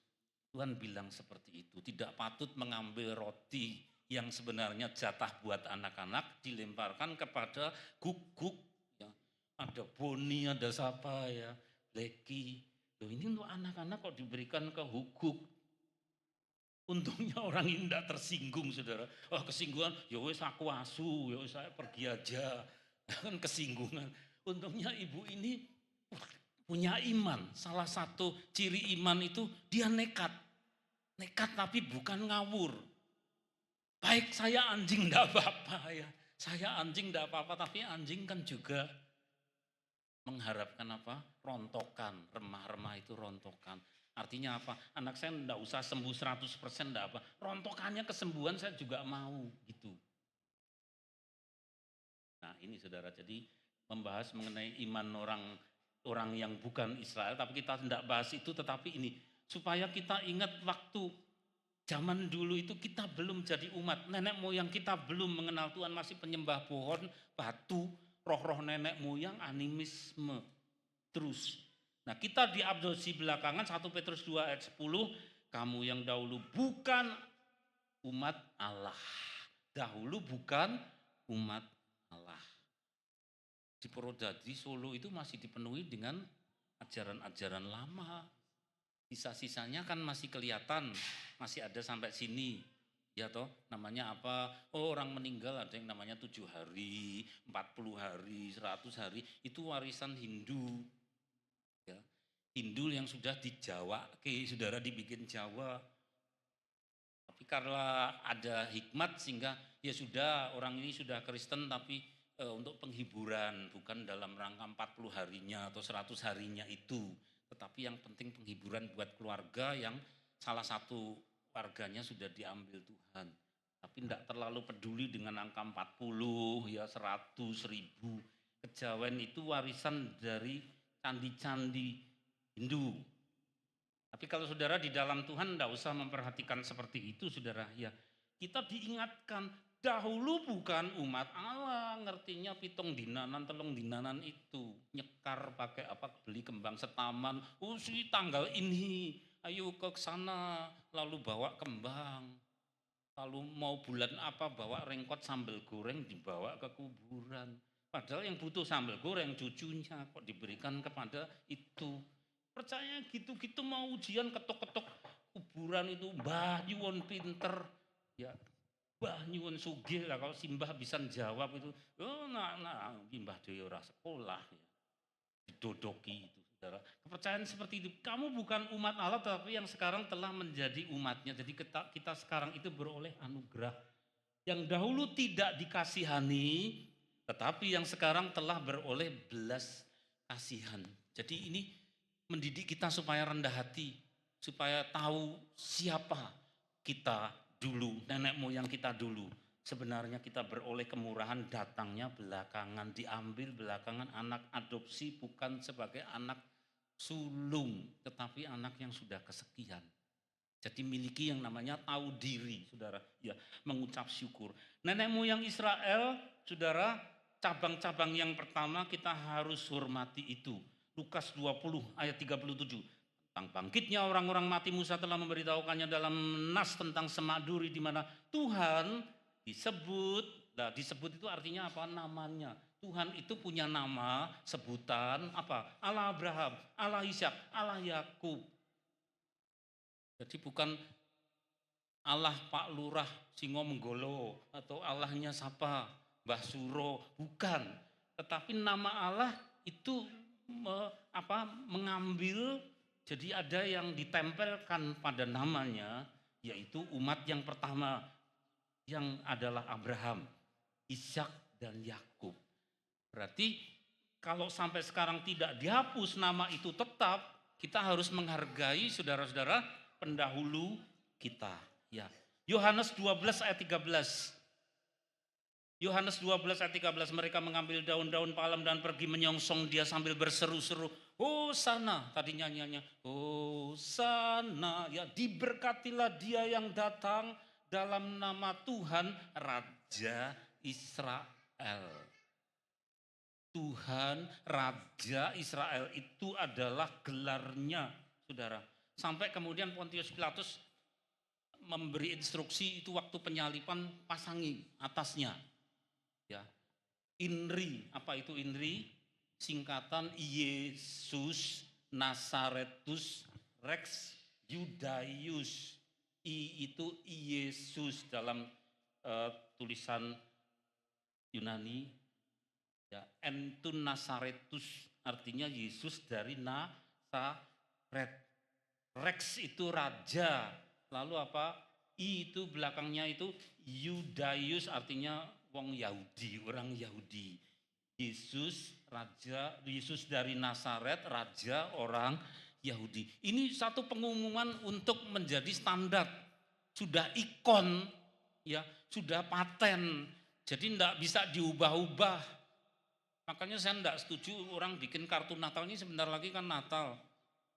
Tuhan bilang seperti itu. Tidak patut mengambil roti yang sebenarnya jatah buat anak-anak dilemparkan kepada guguk. Ya. Ada Boni, ada siapa ya, Leki. Loh ini untuk anak-anak kok diberikan ke huguk. Untungnya orang ini tidak tersinggung saudara. Oh kesinggungan, ya wes aku asu, ya wes saya pergi aja. Kan kesinggungan. Untungnya ibu ini punya iman. Salah satu ciri iman itu dia nekat. Nekat tapi bukan ngawur. Baik saya anjing tidak apa-apa ya. Saya anjing tidak apa-apa tapi anjing kan juga mengharapkan apa? Rontokan, remah-remah itu rontokan. Artinya apa? Anak saya enggak usah sembuh 100% enggak apa. Rontokannya kesembuhan saya juga mau gitu. Nah ini saudara, jadi membahas mengenai iman orang yang bukan Israel. Tapi kita tidak bahas itu, tetapi ini. Supaya kita ingat waktu zaman dulu itu kita belum jadi umat. Nenek moyang kita belum mengenal Tuhan, masih penyembah pohon, batu, roh-roh nenek moyang, animisme terus. Nah kita diadopsi belakangan 1 Petrus 2 ayat 10, kamu yang dahulu bukan umat Allah. Dahulu bukan umat Allah. Di Purwodadi Solo itu masih dipenuhi dengan ajaran-ajaran lama. Sisa-sisanya kan masih kelihatan, masih ada sampai sini. Ya toh, namanya apa? Oh orang meninggal ada yang namanya 7 hari, 40 hari, 100 hari. Itu warisan Hindu. Ya. Hindu yang sudah di Jawa, saudara dibikin Jawa. Tapi karena ada hikmat sehingga ya sudah orang ini sudah Kristen tapi untuk penghiburan. Bukan dalam rangka 40 harinya atau 100 harinya itu. Tetapi yang penting penghiburan buat keluarga yang salah satu warganya sudah diambil Tuhan. Tapi tidak terlalu peduli dengan angka 40, ya 100, 1000. Kejawen itu warisan dari candi-candi Hindu. Tapi kalau saudara di dalam Tuhan tidak usah memperhatikan seperti itu saudara. Ya, kita diingatkan dahulu bukan umat Allah, ngertinya pitung dinanan, telung dinanan itu. Nyekar pakai apa, beli kembang setaman, si tanggal ini, ayo ke sana, lalu bawa kembang. Lalu mau bulan apa, bawa rengkot sambal goreng dibawa ke kuburan. Padahal yang butuh sambal goreng cucunya kok diberikan kepada itu. Percaya gitu-gitu mau ujian ketok-ketok kuburan itu, Mbah Nyuwun pinter, ya. Mbah nyuwun sugih lah kalau simbah bisa jawab itu. Oh nah Mbah Dewi ora sekolah ya. Didodoki itu saudara. Kepercayaan seperti itu. Kamu bukan umat Allah tapi yang sekarang telah menjadi umatnya. Jadi kita sekarang itu beroleh anugerah. Yang dahulu tidak dikasihani tetapi yang sekarang telah beroleh belas kasihan. Jadi ini mendidik kita supaya rendah hati. Supaya tahu siapa kita dulu, nenek moyang kita dulu. Sebenarnya kita beroleh kemurahan datangnya belakangan, diambil belakangan, anak adopsi bukan sebagai anak sulung, tetapi anak yang sudah kesekian. Jadi miliki yang namanya tahu diri, saudara. Ya, mengucap syukur. Nenek moyang Israel, saudara, cabang-cabang yang pertama kita harus hormati itu. Lukas 20 ayat 37. Tentang bangkitnya orang-orang mati Musa telah memberitahukannya dalam nas tentang semak duri di mana Tuhan disebut. Nah, disebut itu artinya apa? Namanya. Tuhan itu punya nama, sebutan apa? Allah Abraham, Allah Ishak, Allah Yakub. Jadi bukan Allah Pak Lurah Singomenggolo atau Allahnya siapa? Mbah Suro, bukan. Tetapi nama Allah itu mengambil. Jadi ada yang ditempelkan pada namanya, yaitu umat yang pertama, yang adalah Abraham, Ishak, dan Yakub. Berarti kalau sampai sekarang tidak dihapus nama itu tetap, kita harus menghargai saudara-saudara pendahulu kita. Ya. Yohanes 12 ayat 13. Yohanes 12 ayat 13, mereka mengambil daun-daun palem dan pergi menyongsong dia sambil berseru-seru, Hosana, tadi nyanyiannya, Hosana, ya diberkatilah dia yang datang dalam nama Tuhan Raja Israel. Tuhan Raja Israel itu adalah gelarnya, saudara. Sampai kemudian Pontius Pilatus memberi instruksi itu waktu penyalipan, pasangi atasnya. Ya, INRI, apa itu INRI? Singkatan Yesus Nazaretus Rex Judaius. I itu Yesus dalam tulisan Yunani. Ya, N itu Nazaretus, artinya Yesus dari Nazaret. Rex itu raja. Lalu apa? I itu belakangnya itu Judaius, artinya wong Yahudi, orang Yahudi. Yesus raja, Yesus dari Nazaret, raja orang Yahudi. Ini satu pengumuman untuk menjadi standar. Sudah ikon, ya, sudah paten. Jadi tidak bisa diubah-ubah. Makanya saya tidak setuju orang bikin kartu Natal, ini sebentar lagi kan Natal.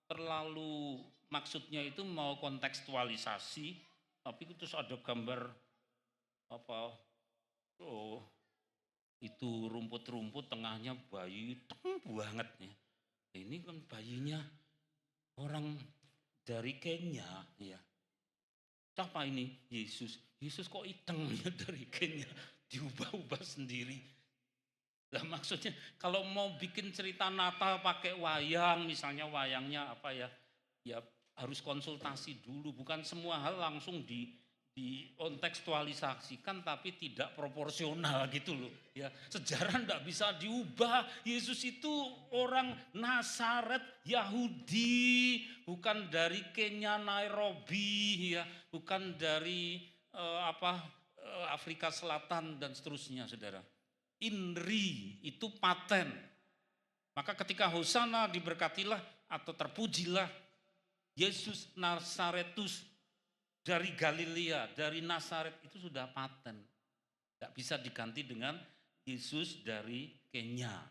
Terlalu maksudnya itu mau kontekstualisasi, tapi terus ada gambar apa? Oh, itu rumput-rumput, tengahnya bayi, banget ya. Ini kan bayinya orang dari Kenya, ya. Siapa ini? Yesus. Yesus kok iteng ya dari Kenya, diubah-ubah sendiri. Nah, maksudnya kalau mau bikin cerita Natal pakai wayang, misalnya wayangnya apa ya? Ya harus konsultasi dulu, bukan semua hal langsung dikontekstualisasikan tapi tidak proporsional gitu loh ya. Sejarah tidak bisa diubah. Yesus itu orang Nazaret Yahudi, bukan dari Kenya Nairobi ya, bukan dari Afrika Selatan dan seterusnya, saudara. INRI itu paten. Maka ketika Hosana, diberkatilah atau terpujilah Yesus Nazaretus dari Galilea, dari Nazaret, itu sudah paten. Tidak bisa diganti dengan Yesus dari Kenya,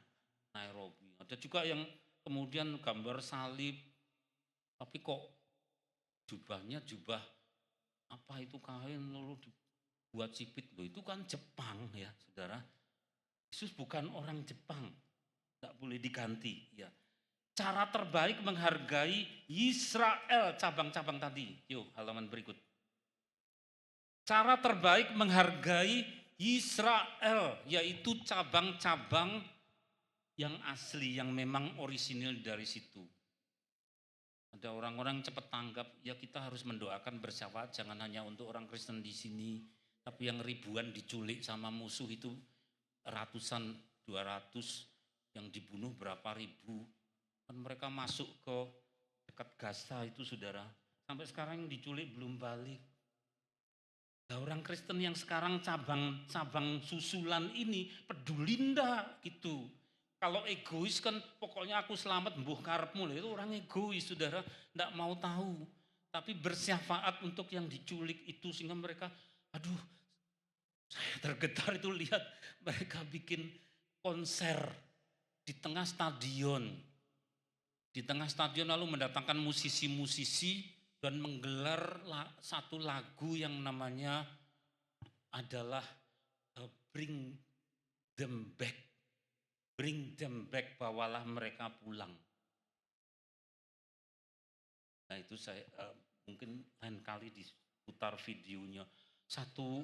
Nairobi. Ada juga yang kemudian gambar salib, tapi kok jubahnya jubah apa itu kain lalu dibuat sipit loh, itu kan Jepang ya saudara. Yesus bukan orang Jepang, tidak boleh diganti ya. Cara terbaik menghargai Israel, cabang-cabang tadi. Yuk halaman berikut. Cara terbaik menghargai Israel, yaitu cabang-cabang yang asli, yang memang orisinil dari situ. Ada orang-orang cepat tanggap, ya kita harus mendoakan bersyafaat, jangan hanya untuk orang Kristen di sini, tapi yang ribuan diculik sama musuh itu ratusan, 200, yang dibunuh berapa ribu. Kan mereka masuk ke dekat Gaza itu saudara, sampai sekarang yang diculik belum balik. Nah, orang Kristen yang sekarang cabang susulan ini peduli ndak gitu. Kalau egois kan pokoknya aku selamat mbuh karepmu, itu orang egois saudara, ndak mau tahu. Tapi bersyafaat untuk yang diculik itu sehingga mereka, aduh saya tergetar itu lihat mereka bikin konser di tengah stadion. Di tengah stadion lalu mendatangkan musisi-musisi dan menggelar satu lagu yang namanya adalah Bring Them Back. Bring Them Back, bawalah mereka pulang. Nah itu saya mungkin lain kali diputar videonya. Satu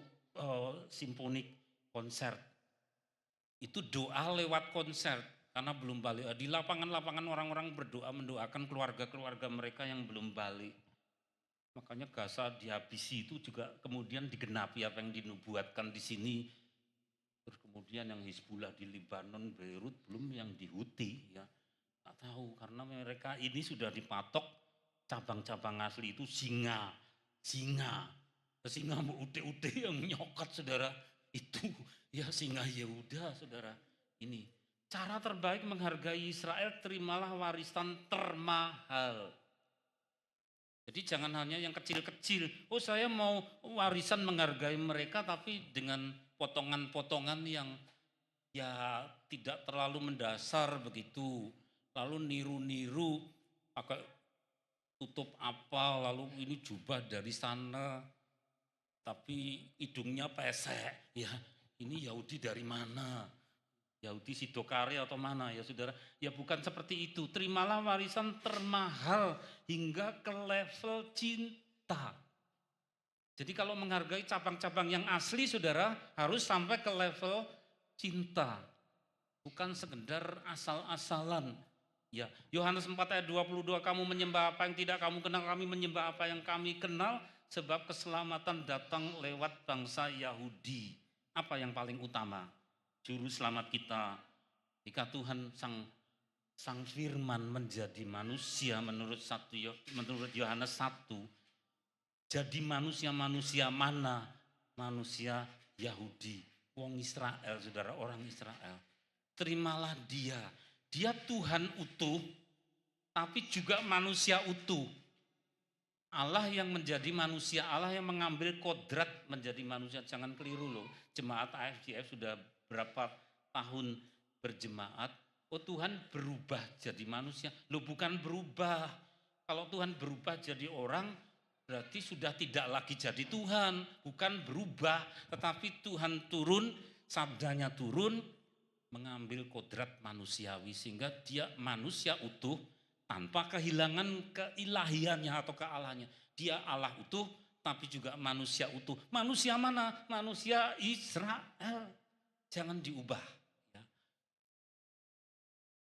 simfonik konser. Itu doa lewat konser. Karena belum balik, di lapangan-lapangan orang-orang berdoa mendoakan keluarga-keluarga mereka yang belum balik. Makanya Gaza dihabisi itu juga kemudian digenapi apa yang dinubuatkan di sini. Terus kemudian yang Hizbullah di Libanon, Beirut, belum yang di Houthi ya. Nggak tahu karena mereka ini sudah dipatok cabang-cabang asli itu singa. Singa mau ute-ute yang nyokot saudara. Itu ya singa Yehuda saudara. Ini. Cara terbaik menghargai Israel, terimalah warisan termahal. Jadi jangan hanya yang kecil-kecil. Oh saya mau warisan menghargai mereka tapi dengan potongan-potongan yang ya tidak terlalu mendasar begitu. Lalu niru-niru pakai tutup apa, lalu ini jubah dari sana, tapi hidungnya pesek. Ya, ini Yahudi dari mana? Yahudi Sidokare atau mana ya saudara? Ya bukan seperti itu. Terimalah warisan termahal hingga ke level cinta. Jadi kalau menghargai cabang-cabang yang asli saudara harus sampai ke level cinta. Bukan sekedar asal-asalan. Ya, Yohanes 4 ayat 22, kamu menyembah apa yang tidak kamu kenal, kami menyembah apa yang kami kenal, sebab keselamatan datang lewat bangsa Yahudi. Apa yang paling utama? Juru selamat kita. Jika Tuhan sang firman menjadi manusia menurut Yohanes 1, jadi manusia mana? Manusia Yahudi, wong Israel, saudara, orang Israel. Terimalah dia. Dia Tuhan utuh, tapi juga manusia utuh. Allah yang menjadi manusia, Allah yang mengambil kodrat menjadi manusia. Jangan keliru loh, jemaat AFJF sudah berapa tahun berjemaat, oh Tuhan berubah jadi manusia. Loh bukan berubah, kalau Tuhan berubah jadi orang, berarti sudah tidak lagi jadi Tuhan. Bukan berubah, tetapi Tuhan turun, sabdanya turun, mengambil kodrat manusiawi sehingga dia manusia utuh tanpa kehilangan keilahiannya atau kealahannya. Dia Allah utuh tapi juga manusia utuh. Manusia mana? Manusia Israel. Jangan diubah. Ya.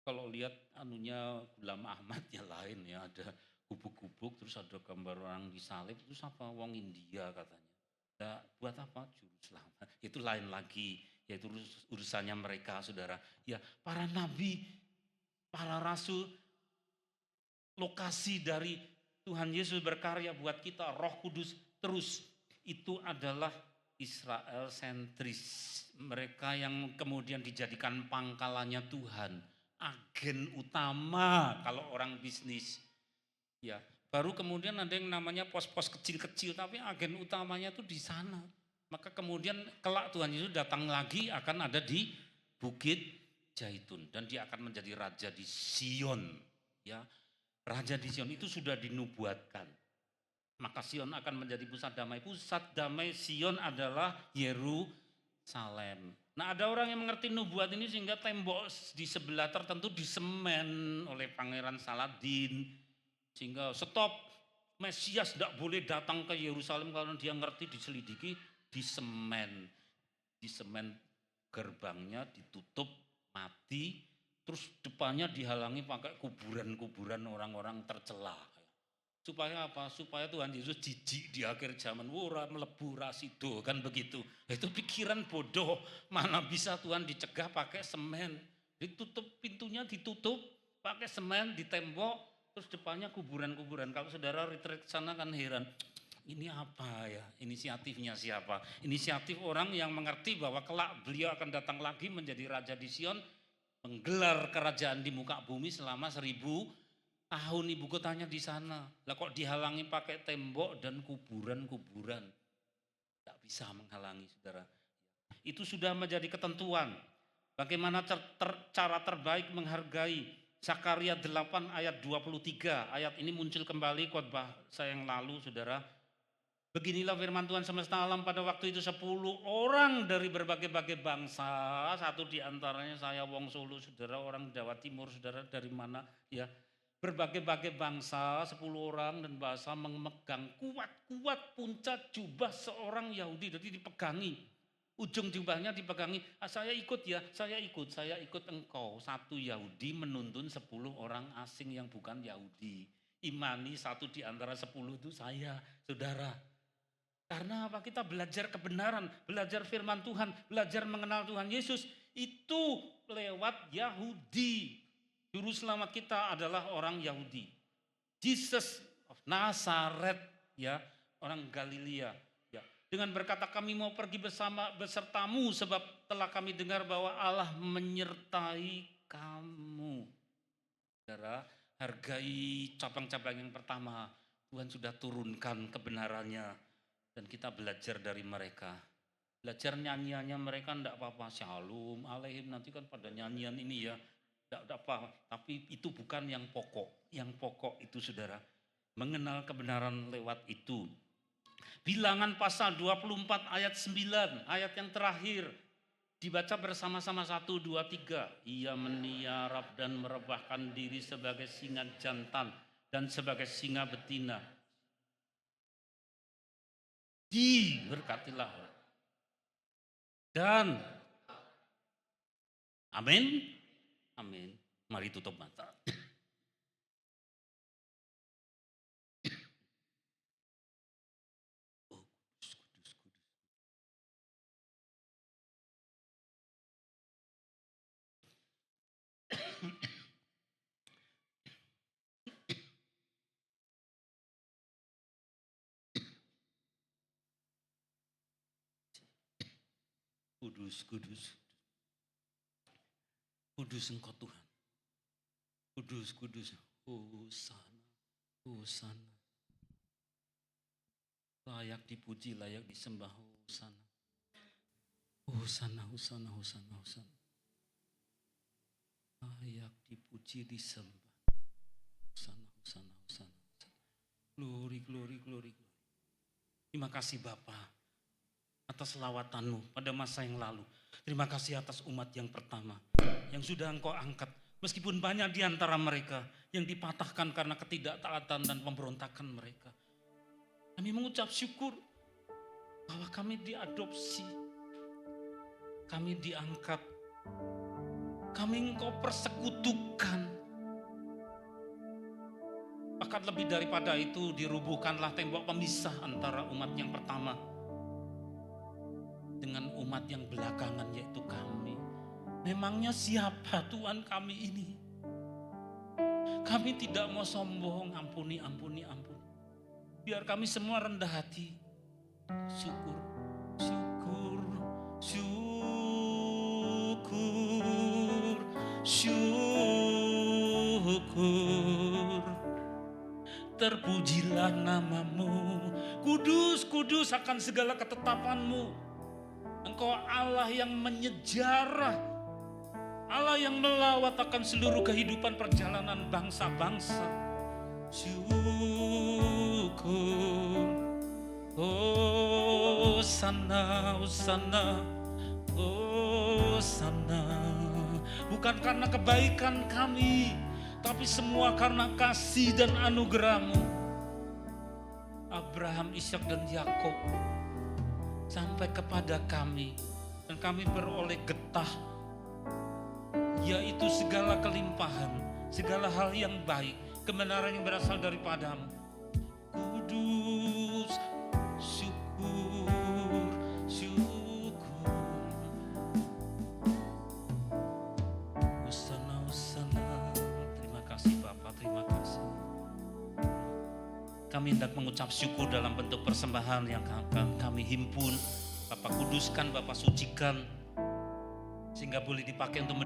Kalau lihat anunya Gulam Ahmad ya lain ya, ada gubuk-gubuk terus ada gambar orang disalib, terus apa? Wong India katanya. Ya, buat apa? Juru selamat. Itu lain lagi. Yaitu urusannya mereka saudara. Ya para nabi, para rasul, lokasi dari Tuhan Yesus berkarya buat kita, Roh Kudus terus itu adalah Israel sentris. Mereka yang kemudian dijadikan pangkalannya Tuhan, agen utama kalau orang bisnis. Ya, baru kemudian ada yang namanya pos-pos kecil-kecil, tapi agen utamanya itu di sana. Maka kemudian kelak Tuhan Yesus datang lagi akan ada di Bukit Zaitun dan dia akan menjadi raja di Sion. Ya, raja di Sion itu sudah dinubuatkan. Maka Sion akan menjadi pusat damai. Pusat damai Sion adalah Yerusalem. Nah, ada orang yang mengerti nubuat ini sehingga tembok di sebelah tertentu disemen oleh Pangeran Saladin. Sehingga stop, Mesias tidak boleh datang ke Yerusalem kalau dia ngerti, diselidiki. Di semen gerbangnya ditutup, mati, terus depannya dihalangi pakai kuburan-kuburan orang-orang tercela. Supaya apa? Supaya Tuhan Yesus jijik di akhir zaman, ora mlebu rasido, kan begitu. Itu pikiran bodoh, mana bisa Tuhan dicegah pakai semen. Ditutup, pintunya ditutup, pakai semen, ditembok, terus depannya kuburan-kuburan. Kalau saudara retreat sana kan heran, ini apa ya? Inisiatifnya siapa? Inisiatif orang yang mengerti bahwa kelak beliau akan datang lagi menjadi raja di Sion, menggelar kerajaan di muka bumi selama 1000 tahun, ibu kotanya di sana. Lah kok dihalangi pakai tembok dan kuburan-kuburan? Tidak bisa menghalangi saudara. Itu sudah menjadi ketentuan. Bagaimana cara terbaik menghargai? Zakaria 8 ayat 23. Ayat ini muncul kembali khotbah saya yang lalu saudara. Beginilah firman Tuhan semesta alam, pada waktu itu 10 orang dari berbagai-bagai bangsa, satu di antaranya saya wong Solo, saudara, orang Jawa Timur, saudara, dari mana ya, berbagai-bagai bangsa, 10 orang dan bahasa, memegang kuat-kuat puncak jubah seorang Yahudi, jadi dipegangi, ujung jubahnya dipegangi, saya ikut ya, saya ikut engkau. Satu Yahudi menuntun 10 orang asing yang bukan Yahudi, imani satu di antara 10 itu saya, saudara. Karena apa? Kita belajar kebenaran, belajar firman Tuhan, belajar mengenal Tuhan Yesus itu lewat Yahudi. Juru selamat kita adalah orang Yahudi. Jesus of Nazaret, ya, orang Galilea. Ya. Dengan berkata kami mau pergi besertamu sebab telah kami dengar bahwa Allah menyertai kamu. Saudara, hargai cabang-cabang yang pertama. Tuhan sudah turunkan kebenarannya. Dan kita belajar dari mereka. Belajar nyanyiannya mereka enggak apa-apa, shalom, alaihim, nanti kan pada nyanyian ini ya, enggak apa. Tapi itu bukan yang pokok. Yang pokok itu saudara, mengenal kebenaran lewat itu. Bilangan pasal 24 ayat 9, ayat yang terakhir. Dibaca bersama-sama 1, 2, 3. Ia meniarap dan merebahkan diri sebagai singa jantan dan sebagai singa betina. Diberkatilah. Dan amin. Amin. Mari tutup mata. Kudus, kudus. Kudus Engkau Tuhan. Kudus, kudus. Hosana, Hosana. Layak dipuji, layak disembah. Hosana. Hosana, Hosana, Hosana, Hosana. Layak dipuji, disembah. Hosana, Hosana, Hosana. Glory, glory, glory. Terima kasih Bapa atas lawatanmu pada masa yang lalu. Terima kasih atas umat yang pertama yang sudah Engkau angkat. Meskipun banyak di antara mereka yang dipatahkan karena ketidaktaatan dan pemberontakan mereka. Kami mengucap syukur bahwa kami diadopsi. Kami diangkat. Kami Engkau persekutukan. Bahkan lebih daripada itu dirubuhkanlah tembok pemisah antara umat yang pertama dengan umat yang belakangan yaitu kami. Memangnya siapa Tuhan kami ini? Kami tidak mau sombong, ampuni, ampuni, ampuni. Biar kami semua rendah hati. Syukur, syukur, syukur, syukur. Terpujilah namamu. Kudus, kudus akan segala ketetapanmu. Engkau Allah yang menyejarah, Allah yang melawat akan seluruh kehidupan perjalanan bangsa-bangsa. Syukur, Hosana, Hosana, Hosana. Bukan karena kebaikan kami, tapi semua karena kasih dan anugerah-Mu. Abraham, Ishak dan Yakub sampai kepada kami, dan kami beroleh getah, yaitu segala kelimpahan, segala hal yang baik, kebenaran yang berasal daripada-Mu. Kudus, syukur, syukur. Hosana, Hosana. Terima kasih Bapa, terima kasih. Kami hendak mengucap syukur dalam bentuk persembahan yang akan kami himpun. Bapak kuduskan, Bapak sucikan, sehingga boleh dipakai untuk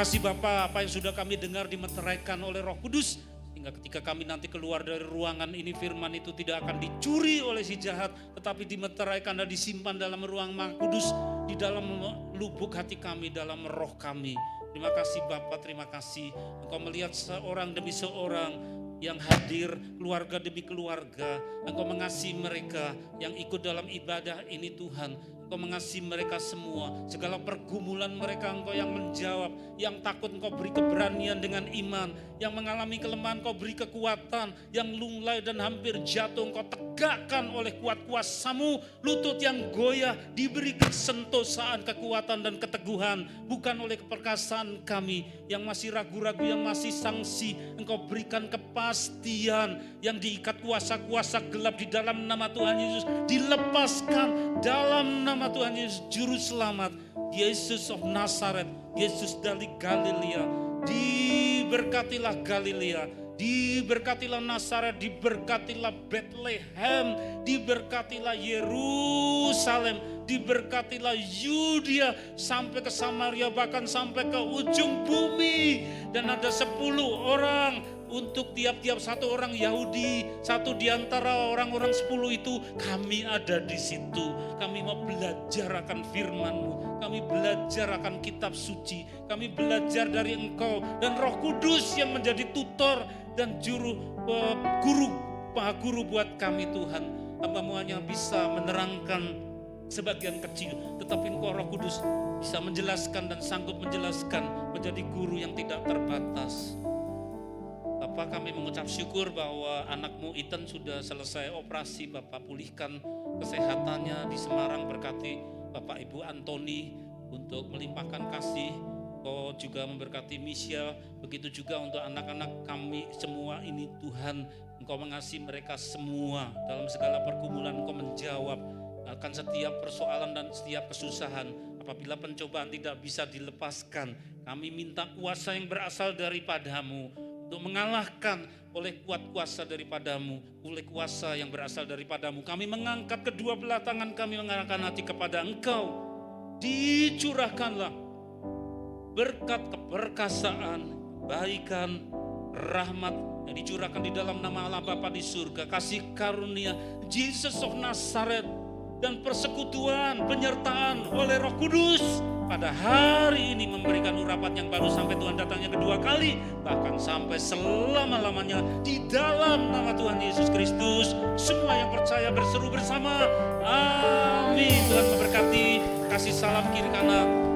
kasih Bapa, apa yang sudah kami dengar dimeteraikan oleh Roh Kudus, Sehingga ketika kami nanti keluar dari ruangan ini, firman itu tidak akan dicuri oleh si jahat, tetapi dimeteraikan dan disimpan dalam ruang Maha Kudus, di dalam lubuk hati kami, dalam roh kami. Terima kasih Bapa, terima kasih. Engkau melihat seorang demi seorang yang hadir, keluarga demi keluarga. Engkau mengasihi mereka yang ikut dalam ibadah ini Tuhan. Engkau mengasihi mereka semua, segala pergumulan mereka Engkau yang menjawab, yang takut Engkau beri keberanian dengan iman, yang mengalami kelemahan Engkau beri kekuatan, yang lunglai dan hampir jatuh Engkau tegakkan oleh kuat kuasa-Mu, lutut yang goyah diberi kesentosaan, kekuatan dan keteguhan, bukan oleh keperkasaan kami yang masih ragu-ragu, yang masih sangsi. Engkau berikan kepastian yang diikat kuasa-kuasa gelap di dalam nama Tuhan Yesus, dilepaskan dalam nama Tuhan Yesus, Juru Selamat, Yesus of Nazaret, Yesus dari Galilea. Diberkatilah Galilea, diberkatilah Nazaret, diberkatilah Bethlehem, diberkatilah Yerusalem, diberkatilah Yudea sampai ke Samaria, bahkan sampai ke ujung bumi. Dan ada 10 orang untuk tiap-tiap satu orang Yahudi, satu di antara orang-orang 10 itu kami ada di situ. Kami mau belajar akan firman-Mu, kami belajar akan kitab suci, kami belajar dari Engkau dan Roh Kudus yang menjadi tutor dan guru buat kami Tuhan. Hamba-Mu hanya bisa menerangkan sebagian kecil, tetapi Engkau Roh Kudus bisa menjelaskan dan sanggup menjelaskan, menjadi guru yang tidak terbatas. Bapak, kami mengucap syukur bahwa anakmu Ethan sudah selesai operasi. Bapak pulihkan kesehatannya di Semarang, berkati Bapak Ibu Antoni untuk melimpahkan kasih. Kau juga memberkati Michelle, begitu juga untuk anak-anak kami semua ini Tuhan. Engkau mengasihi mereka semua, dalam segala pergumulan Engkau menjawab akan setiap persoalan dan setiap kesusahan. Apabila pencobaan tidak bisa dilepaskan, kami minta kuasa yang berasal daripada-Mu untuk mengalahkan oleh kuat kuasa daripada-Mu, oleh kuasa yang berasal daripada-Mu. Kami mengangkat kedua belah tangan kami, mengarahkan hati kepada Engkau. Dicurahkanlah berkat keperkasaan, kebaikan, rahmat yang dicurahkan di dalam nama Allah Bapa di surga, kasih karunia Jesus of Nazaret, dan persekutuan, penyertaan oleh Roh Kudus pada hari ini memberikan urapan yang baru sampai Tuhan datang yang kedua kali, bahkan sampai selama-lamanya di dalam nama Tuhan Yesus Kristus. Semua yang percaya berseru bersama, amin. Tuhan memberkati, kasih salam kiri kanan.